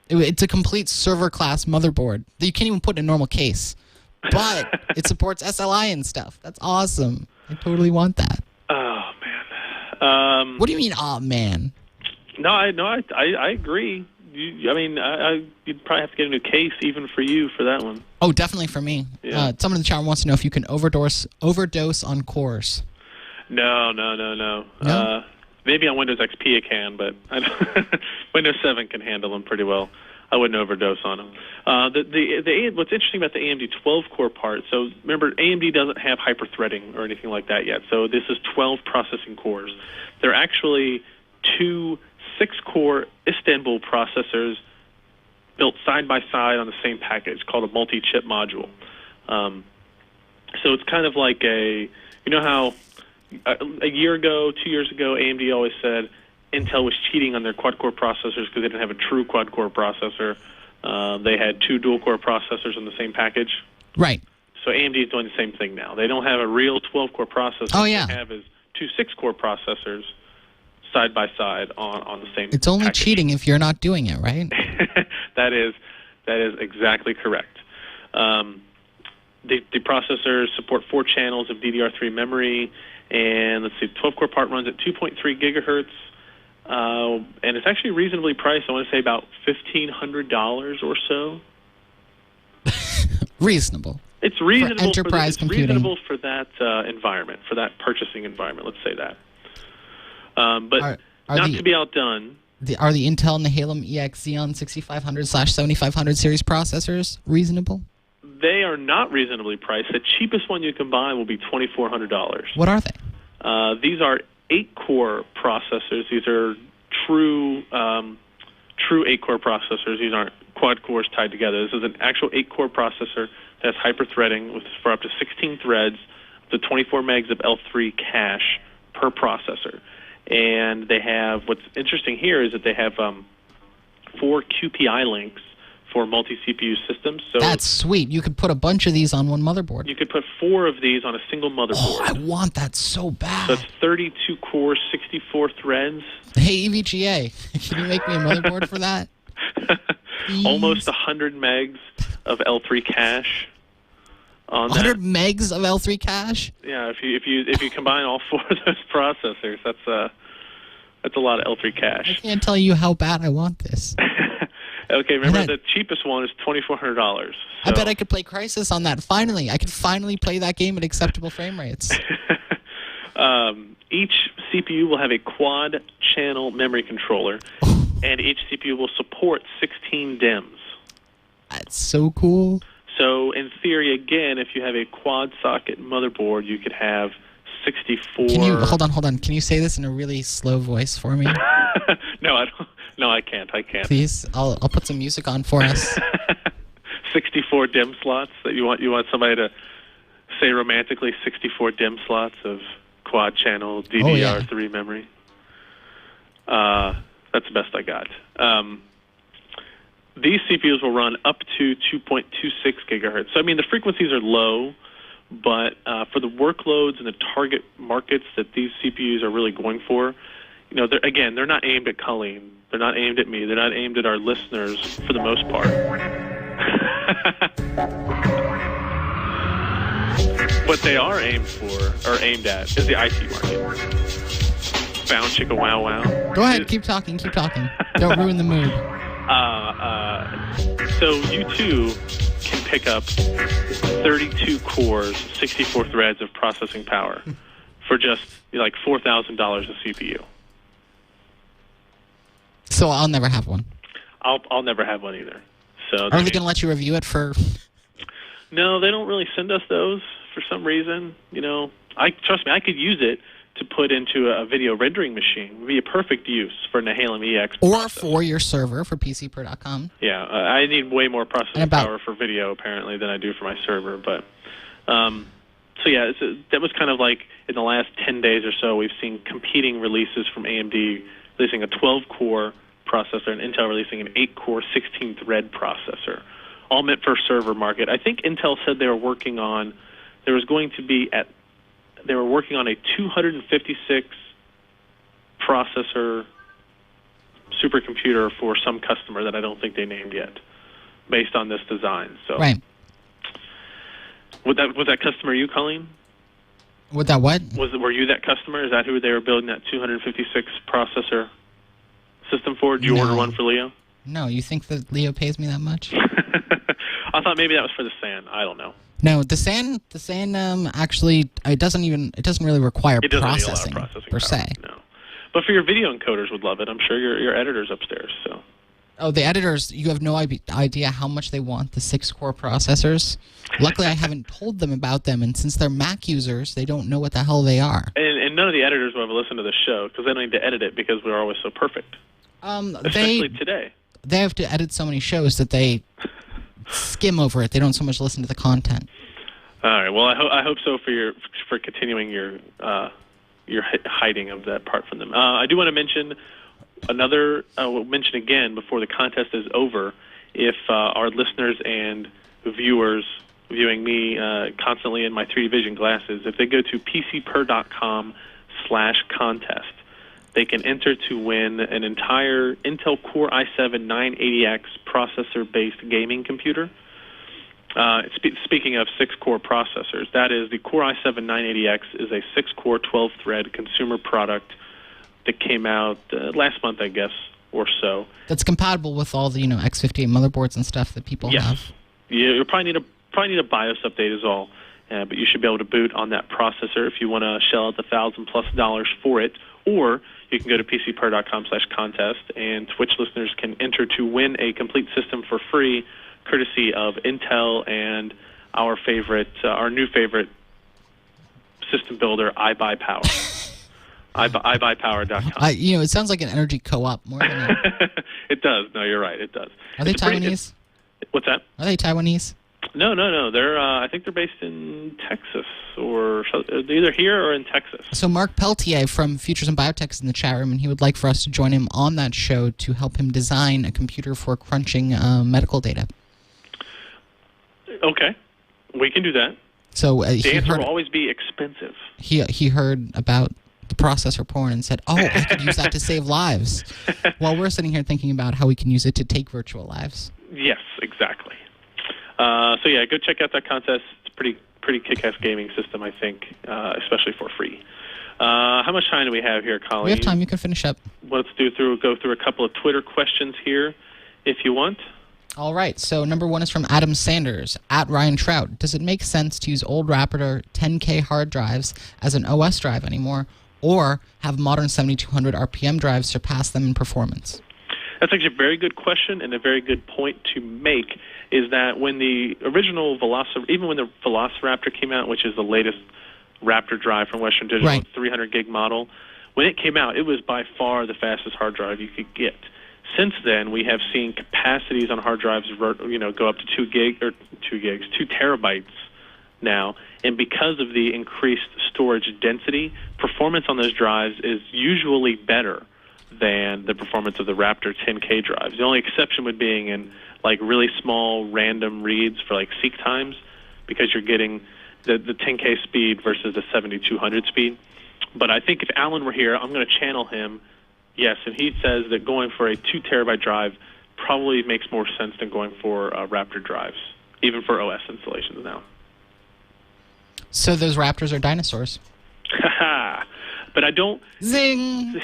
it's a complete server class motherboard that you can't even put in a normal case. But it supports SLI and stuff. That's awesome. I totally want that. Oh man. What do you mean, oh man? No, I agree. You'd probably have to get a new case even for you for that one. Oh, definitely for me. Yeah. Someone in the chat wants to know if you can overdose on cores. No. No? Maybe on Windows XP it can, but Windows 7 can handle them pretty well. I wouldn't overdose on them. What's interesting about the AMD 12-core part, so remember, AMD doesn't have hyper-threading or anything like that yet, so this is 12 processing cores. They're actually 2 6-core Istanbul processors built side-by-side on the same package called a multi-chip module. So it's kind of like you know how a year ago, 2 years ago, AMD always said Intel was cheating on their quad-core processors because they didn't have a true quad-core processor. They had 2 dual-core processors in the same package. Right. So AMD is doing the same thing now. They don't have a real 12-core processor. Oh, yeah. What they have is 2 6-core processors side by side on the same It's only package. cheating if you're not doing it, right? That is exactly correct. The processors support 4 channels of DDR3 memory, and let's see, 12-core part runs at 2.3 gigahertz, and it's actually reasonably priced. I want to say about $1,500 or so. Reasonable. It's reasonable for enterprise computing. Reasonable for that environment, for that purchasing environment. Let's say that. But to be outdone. Are the Intel Nehalem EX Xeon 6500/7500 series processors reasonable? They are not reasonably priced. The cheapest one you can buy will be $2,400. What are they? These are 8-core processors. These are true 8-core processors. These aren't quad cores tied together. This is an actual 8-core processor that has hyper-threading for up to 16 threads, up to 24 megs of L3 cache per processor. And they have, what's interesting here is that they have 4 QPI links for multi-CPU systems. So that's sweet. You could put a bunch of these on one motherboard. You could put 4 of these on a single motherboard. Oh, I want that so bad. So it's 32 cores, 64 threads. Hey, EVGA, can you make me a motherboard for that? Almost 100 megs of L3 cache. On 100 megs of L3 cache? Yeah, if you combine all 4 of those processors, that's a lot of L3 cache. I can't tell you how bad I want this. Okay, remember the cheapest one is $2,400. So. I bet I could play Crysis on that. Finally, I could finally play that game at acceptable frame rates. Each CPU will have a quad-channel memory controller, and each CPU will support 16 DIMMs. That's so cool. So, in theory, again, if you have a quad-socket motherboard, you could have 64... Can you, hold on. Can you say this in a really slow voice for me? No, I don't. No, I can't. Please, I'll put some music on for us. 64 DIMM slots that you want somebody to say romantically. 64 DIMM slots of quad channel DDR3 memory. That's the best I got. These CPUs will run up to 2.26 gigahertz. So I mean the frequencies are low, but for the workloads and the target markets that these CPUs are really going for. You know, they're not aimed at Colleen. They're not aimed at me. They're not aimed at our listeners for the most part. What they are aimed at is the IT market. Bound chicka wow wow. Go ahead, keep talking. Don't ruin the mood. So you too can pick up 32 cores, 64 threads of processing power for just like $4,000 a CPU. So I'll never have one. I'll never have one either. So are they going to let you review it for? No, they don't really send us those for some reason. You know, trust me, I could use it to put into a video rendering machine. It would be a perfect use for Nehalem EX. Or for your server for PCPro.com. Yeah, I need way more processing power for video apparently than I do for my server. But so yeah, that was kind of like in the last 10 days or so, we've seen competing releases from AMD releasing a 12-core processor and Intel releasing an 8-core 16-thread processor, all meant for server market. I think Intel said they were working on a 256 processor supercomputer for some customer that I don't think they named yet, based on this design. So, right. Was that customer you, Colleen? With that what? Were you that customer? Is that who they were building that 256 processor system for? Did you order one for Leo? No, you think that Leo pays me that much? I thought maybe that was for the SAN. I don't know. No, the SAN actually it doesn't really require processing really processing per se. No, but for your video encoders would love it. I'm sure your editors upstairs. So. Oh, the editors! You have no idea how much they want the 6-core processors. Luckily, I haven't told them about them, and since they're Mac users, they don't know what the hell they are. And none of the editors will ever listen to this show because they don't need to edit it because we're always so perfect. Especially today. They have to edit so many shows that they skim over it. They don't so much listen to the content. All right. Well, I hope so for continuing your you're hiding of that part from them. I do want to mention I will mention again before the contest is over, if our listeners and viewers viewing me constantly in my 3D vision glasses, if they go to pcper.com/contest, they can enter to win an entire Intel Core i7 980X processor-based gaming computer. Speaking of 6-core processors, that is, the Core i7 980X is a 6-core, 12-thread consumer product that came out last month, I guess, or so. That's compatible with all the X58 motherboards and stuff that people have. Yeah, you'll probably need a BIOS update is all, but you should be able to boot on that processor if you want to shell out the $1,000+ for it, or you can go to pcper.com/contest, and Twitch listeners can enter to win a complete system for free, courtesy of Intel and our new favorite system builder, iBuyPower. iBuyPower.com. It sounds like an energy co-op more than It does. No, you're right. It does. Are they Taiwanese? What's that? Are they Taiwanese? No. They're I think they're based in Texas, or either here or in Texas. So Mark Peltier from Futures and Biotech is in the chat room, and he would like for us to join him on that show to help him design a computer for crunching medical data. Okay, we can do that. So the answer will always be expensive. He heard about the processor porn and said, I could use that to save lives. While we're sitting here thinking about how we can use it to take virtual lives. Yes, exactly. So yeah, go check out that contest. It's a pretty kick-ass gaming system, I think, especially for free. How much time do we have here, Colleen? We have time. You can finish up. Let's go through a couple of Twitter questions here, if you want. All right. So number one is from Adam Sanders at Ryan Shrout. Does it make sense to use old Raptor 10K hard drives as an OS drive anymore, or have modern 7200 RPM drives surpass them in performance? That's actually a very good question and a very good point to make, is that when the original even when the Velociraptor came out, which is the latest Raptor drive from Western Digital, right, 300 gig model, when it came out, it was by far the fastest hard drive you could get. Since then, we have seen capacities on hard drives, go up to 2 terabytes now, and because of the increased storage density, performance on those drives is usually better than the performance of the Raptor 10K drives. The only exception would being in really small random reads for seek times, because you're getting the 10K speed versus the 7200 speed. But I think if Alan were here, I'm going to channel him. Yes, and he says that going for a 2 terabyte drive probably makes more sense than going for Raptor drives, even for OS installations now. So those Raptors are dinosaurs. But I don't. Zing.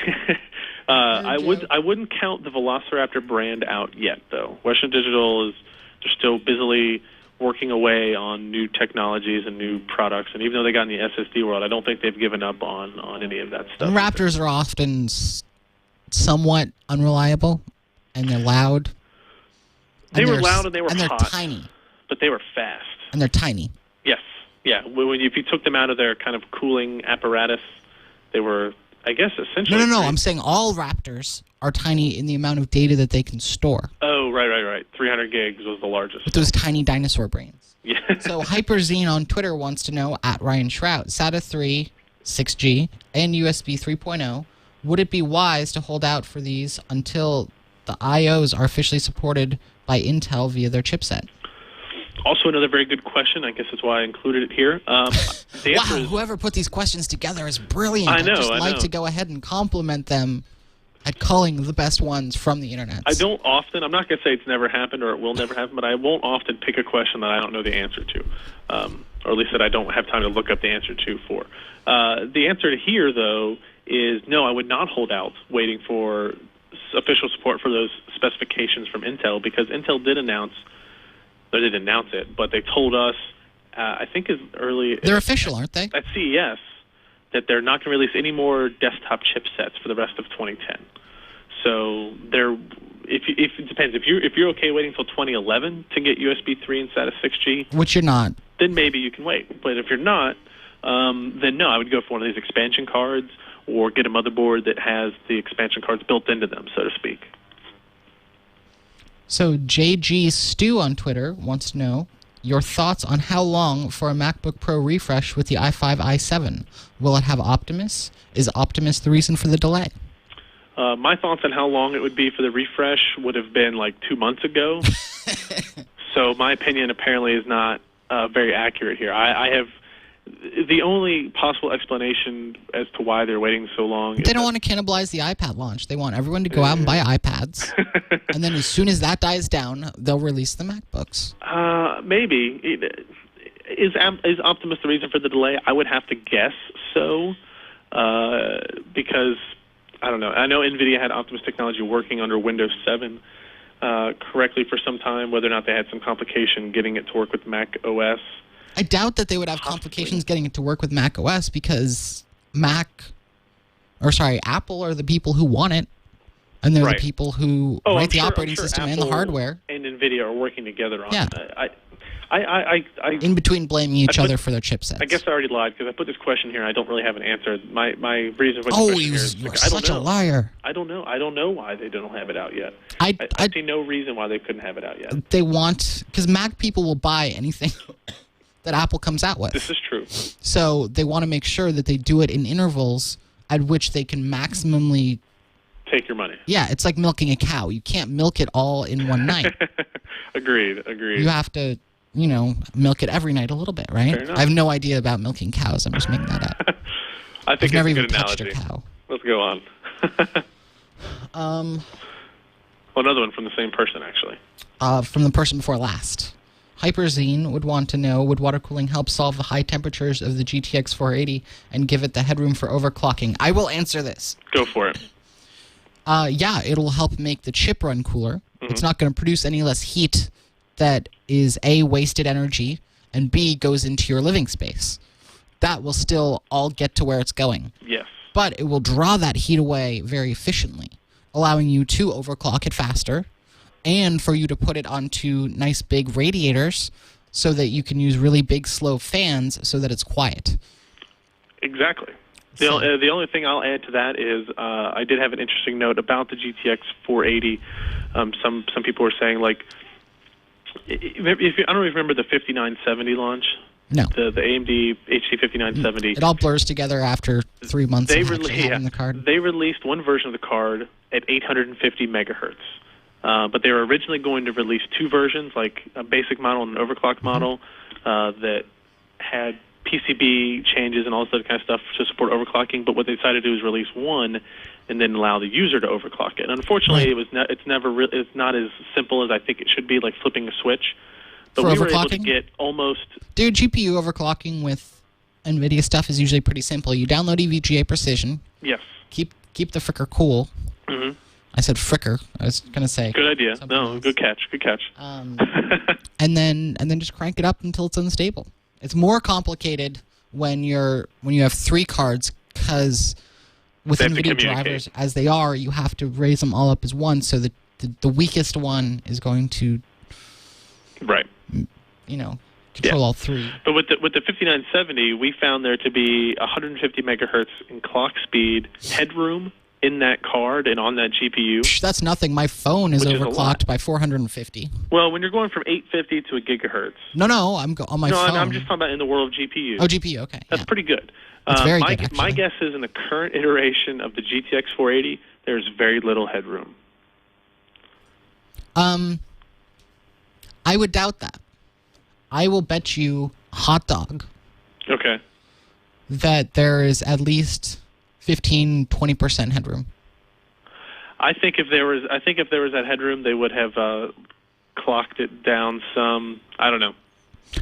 I wouldn't count the Velociraptor brand out yet, though. Western Digital they're still busily working away on new technologies and new products, and even though they got in the SSD world, I don't think they've given up on any of that stuff. Raptors are often somewhat unreliable, and they're loud. They were loud and they were hot. And they're hot, tiny. But they were fast. And they're tiny. Yes. Yeah. If you took them out of their kind of cooling apparatus, they were, I guess, essentially... No. I'm saying all Raptors are tiny in the amount of data that they can store. Oh, right. 300 gigs was the largest. With those tiny dinosaur brains. Yeah. So HyperZine on Twitter wants to know, at Ryan Shrout, SATA 3, 6G, and USB 3.0, would it be wise to hold out for these until the IOs are officially supported by Intel via their chipset? Also another very good question. I guess that's why I included it here. Wow, whoever put these questions together is brilliant. I know. I'd just like to go ahead and compliment them at calling the best ones from the internet. I don't often, I'm not going to say it's never happened or it will never happen, but I won't often pick a question that I don't know the answer to, or at least that I don't have time to look up the answer to for. The answer to here, though, is no, I would not hold out waiting for official support for those specifications from Intel, because Intel did announce, they didn't announce it, but they told us, I think as early... They're official, aren't they? At CES, that they're not going to release any more desktop chipsets for the rest of 2010. So if it depends. If you're okay waiting until 2011 to get USB 3 instead of 6G, which you're not, then maybe you can wait. But if you're not, then no, I would go for one of these expansion cards or get a motherboard that has the expansion cards built into them, so to speak. So JG Stu on Twitter wants to know, your thoughts on how long for a MacBook Pro refresh with the i5, i7? Will it have Optimus? Is Optimus the reason for the delay? My thoughts on how long it would be for the refresh would have been like 2 months ago. So my opinion apparently is not very accurate here. I have the only possible explanation as to why they're waiting so long. They don't want to cannibalize the iPad launch. They want everyone to go out and buy iPads. And then as soon as that dies down, they'll release the MacBooks. Maybe. Is Optimus the reason for the delay? I would have to guess so, because, I don't know. I know NVIDIA had Optimus technology working under Windows 7 correctly for some time, whether or not they had some complication getting it to work with Mac OS. I doubt that they would have complications getting it to work with Mac OS because Apple are the people who want it, and they're the people who write the operating system Apple and the hardware. And NVIDIA are working together on it. In between blaming each other for their chipsets. I guess I already lied because I put this question here and I don't really have an answer. My reason for the question here is you're such a liar. I don't know. I don't know why they don't have it out yet. I see no reason why they couldn't have it out yet. They want, because Mac people will buy anything that Apple comes out with. This is true. So they want to make sure that they do it in intervals at which they can maximally take your money. Yeah, it's like milking a cow. You can't milk it all in one night. Agreed. You have to, milk it every night a little bit, right? Fair enough. I have no idea about milking cows. I'm just making that up. I think I've never it's a even good touched analogy. a cow. Let's go on. Well, another one from the same person, actually. From the person before last. Hyperzine would want to know, would water cooling help solve the high temperatures of the GTX 480 and give it the headroom for overclocking? I will answer this. Go for it. Yeah, it'll help make the chip run cooler. Mm-hmm. It's not going to produce any less heat that is A, wasted energy, and B, goes into your living space. That will still all get to where it's going. Yes. But it will draw that heat away very efficiently, allowing you to overclock it faster and for you to put it onto nice big radiators so that you can use really big, slow fans so that it's quiet. Exactly. The only thing I'll add to that is I did have an interesting note about the GTX 480. Some people were saying, like, I don't know if you remember the 5970 launch. No. The AMD HD 5970. It all blurs together after 3 months of having the card. They released one version of the card at 850 megahertz. But they were originally going to release two versions, like a basic model and an overclock model, that had PCB changes and all this other kind of stuff to support overclocking. But what they decided to do is release one and then allow the user to overclock it. And unfortunately, it's not as simple as I think it should be, like flipping a switch. But for we overclocking? were able to get almost... Dude, GPU overclocking with NVIDIA stuff is usually pretty simple. You download EVGA Precision. Yes. Keep the fricker cool. Mm-hmm. I said fricker. I was going to say. Good idea. No, else. good catch. Good catch. And then just crank it up until it's unstable. It's more complicated when you have three cards because with NVIDIA drivers as they are, you have to raise them all up as one, so that the weakest one is going to control all three. But with the 5970, we found there to be 150 megahertz in clock speed headroom in that card and on that GPU. That's nothing. My phone is overclocked by 450. Well, when you're going from 850 to a gigahertz. No, I'm on my phone. No, I'm just talking about in the world of GPUs. Oh, GPU, okay. That's pretty good. That's very good, actually. My guess is in the current iteration of the GTX 480, there's very little headroom. I would doubt that. I will bet you hot dog. Okay. That there is at least 15-20% headroom. I think if there was that headroom, they would have clocked it down some. I don't know.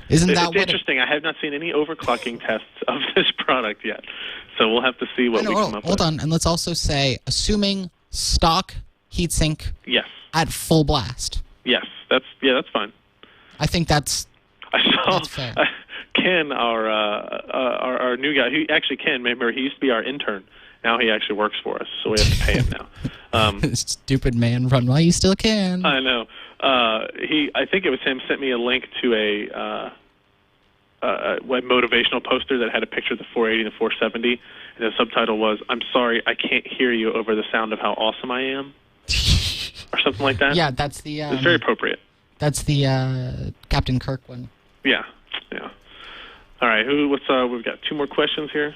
It's interesting? I have not seen any overclocking tests of this product yet, so we'll have to see what we come up with. Hold on, and let's also say, assuming stock heatsink. Yes. At full blast. Yes, that's fine. I think that's. That's fair. Ken, our new guy, Ken, remember, he used to be our intern. Now he actually works for us, so we have to pay him now. Stupid man, run while you still can. I know. I think it was him, sent me a link to a motivational poster that had a picture of the 480 and the 470, and the subtitle was, "I'm sorry, I can't hear you over the sound of how awesome I am," or something like that. Yeah, that's the. It's very appropriate. That's the Captain Kirk one. Yeah. All right. We've got 2 more questions here.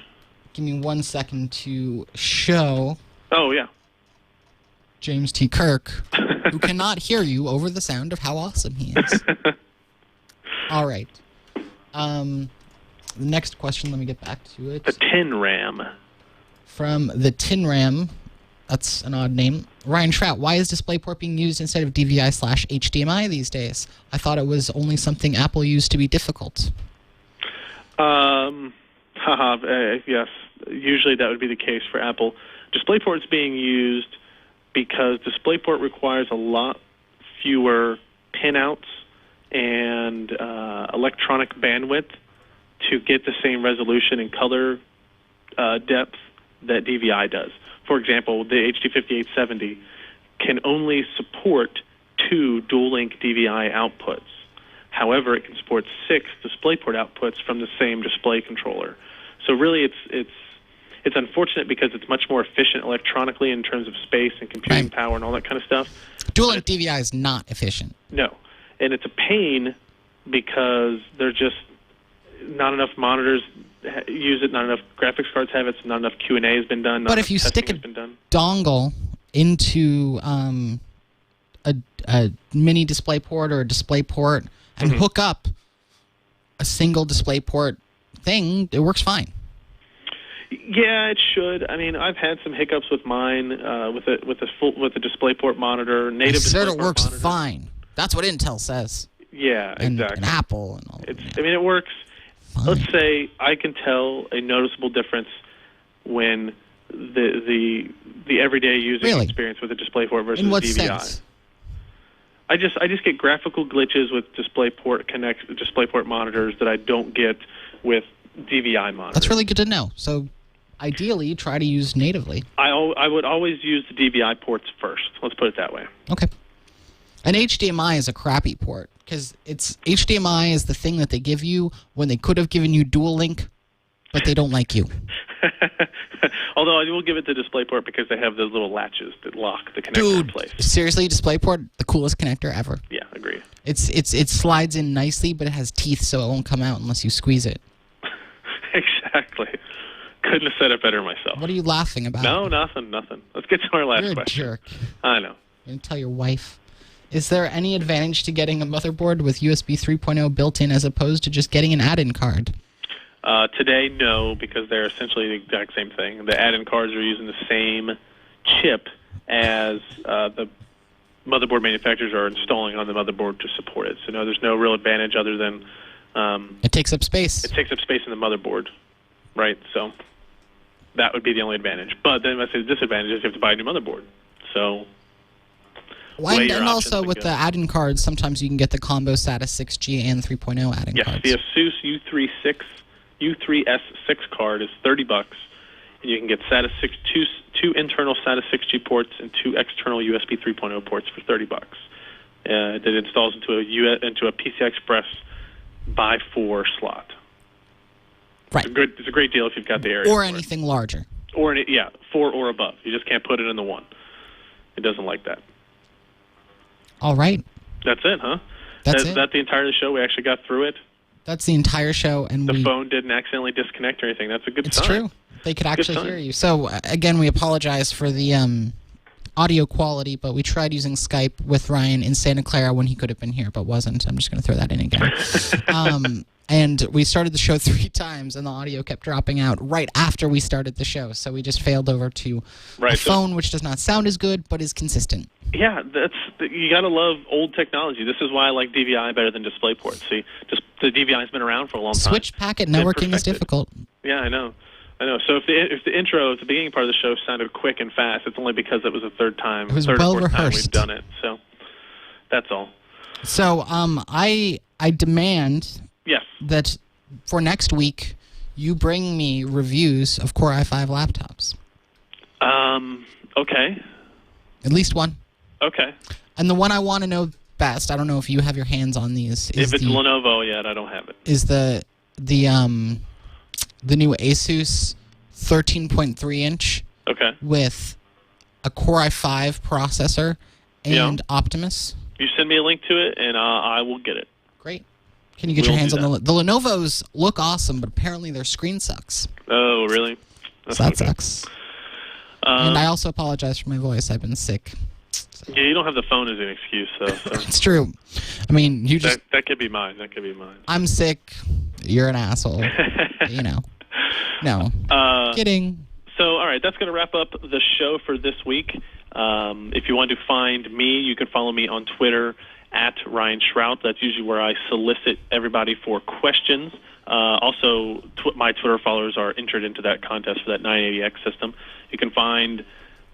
Give me 1 second to show Oh, yeah. James T. Kirk, who cannot hear you over the sound of how awesome he is. All right. The next question, let me get back to it. The Tin Ram. From the Tin Ram, that's an odd name. Ryan Shrout, why is DisplayPort being used instead of DVI/HDMI these days? I thought it was only something Apple used to be difficult. Yes. Usually that would be the case for Apple. DisplayPort is being used because DisplayPort requires a lot fewer pinouts and electronic bandwidth to get the same resolution and color depth that DVI does. For example, the HD5870 can only support 2 dual-link DVI outputs. However, it can support 6 DisplayPort outputs from the same display controller. So really, it's unfortunate because it's much more efficient electronically in terms of space and computing power and all that kind of stuff. Dual-link DVI is not efficient. No. And it's a pain because there's just not enough monitors use it, not enough graphics cards have it, so not enough Q&A has been done. But if you stick a dongle into a mini DisplayPort or a DisplayPort and hook up a single DisplayPort thing, it works fine. Yeah, it should. I mean, I've had some hiccups with mine with the DisplayPort monitor. Native said DisplayPort it works monitor. Fine. That's what Intel says. Yeah, exactly. And Apple and all. I mean, it works. Fine. Let's say I can tell a noticeable difference when the everyday using experience with a DisplayPort versus in what DVI. Sense? I just get graphical glitches with DisplayPort monitors that I don't get with DVI monitors. That's really good to know. So, ideally, try to use natively. I would always use the DVI ports first. Let's put it that way. Okay. And HDMI is a crappy port because HDMI is the thing that they give you when they could have given you dual link, but they don't like you. Although I will give it to DisplayPort because they have those little latches that lock the connector in place. Seriously, DisplayPort, the coolest connector ever. Yeah, agreed. It slides in nicely, but it has teeth, so it won't come out unless you squeeze it. Exactly. Couldn't have said it better myself. What are you laughing about? No, nothing. Let's get to our last question. You're a jerk. I know. You're going to tell your wife. Is there any advantage to getting a motherboard with USB 3.0 built in as opposed to just getting an add-in card? Today, no, because they're essentially the exact same thing. The add-in cards are using the same chip as the motherboard manufacturers are installing on the motherboard to support it. So no, there's no real advantage other than it takes up space. It takes up space in the motherboard, right? So that would be the only advantage. But then I say the disadvantage is you have to buy a new motherboard. So and also with the add-in cards, sometimes you can get the combo SATA 6G and 3.0 add-in cards. Yes, the Asus U3S6 card is $30, and you can get SATA 6 two internal SATA 6G ports and 2 external USB 3.0 ports for $30. That installs into a PCI Express by 4 slot. Right. It's a great deal if you've got the area. Or anything larger. 4 or above. You just can't put it in the 1. It doesn't like that. All right. That's it, huh? That's that the entire show? We actually got through it? That's the entire show. And the phone didn't accidentally disconnect or anything. That's a good sign. It's true. They could actually hear you. So, again, we apologize for the audio quality, but we tried using Skype with Ryan in Santa Clara when he could have been here, but wasn't. I'm just going to throw that in again. And we started the show 3 times, and the audio kept dropping out right after we started the show. So we just failed over to a phone, which does not sound as good, but is consistent. Yeah, you got to love old technology. This is why I like DVI better than DisplayPort. See, the DVI has been around for a long time. Switch packet networking is difficult. Yeah, I know. So if the intro, if the beginning part of the show sounded quick and fast, it's only because it was the third or fourth time we've done it. So that's all. So I demand that for next week you bring me reviews of Core i5 laptops. Okay. At least one. Okay. And the one I want to know best, I don't know if you have your hands on these. If it's Lenovo yet, I don't have it. Is the new Asus 13.3-inch with a Core i5 processor and Optimus. You send me a link to it, and I will get it. Great. Can you get your hands on the Lenovo's? Look awesome, but apparently their screen sucks. Oh, really? So that sucks. And I also apologize for my voice. I've been sick. So. Yeah, you don't have the phone as an excuse, so. It's true. I mean, you just... That could be mine. That could be mine. I'm sick. You're an asshole. You know. No. Kidding. So, all right, that's going to wrap up the show for this week. If you want to find me, you can follow me on Twitter at Ryan Shrout. That's usually where I solicit everybody for questions. Also, my Twitter followers are entered into that contest for that 980X system. You can find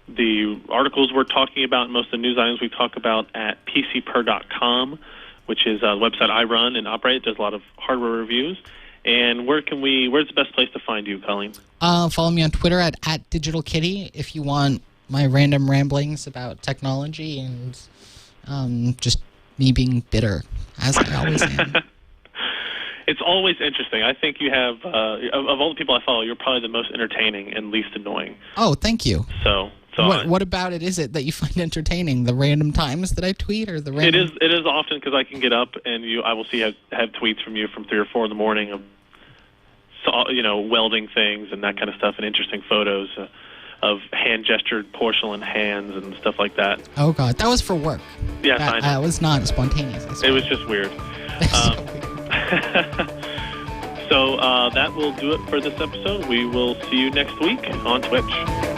the articles we're talking about and most of the news items we talk about at pcper.com, which is a website I run and operate. It does a lot of hardware reviews. And where's the best place to find you, Colleen? Follow me on Twitter at DigitalKitty if you want my random ramblings about technology and just me being bitter, as I always am. It's always interesting. I think you have, of all the people I follow, you're probably the most entertaining and least annoying. Oh, thank you. So what about it is it that you find entertaining? The random times that I tweet, or the random? It is often because I can get up and I will see have tweets from you from 3 or 4 in the morning of welding things and that kind of stuff, and interesting photos of hand-gestured porcelain hands and stuff like that. Oh, God. That was for work. Yeah, that was not spontaneous. It was just weird. So that will do it for this episode. We will see you next week on Twitch.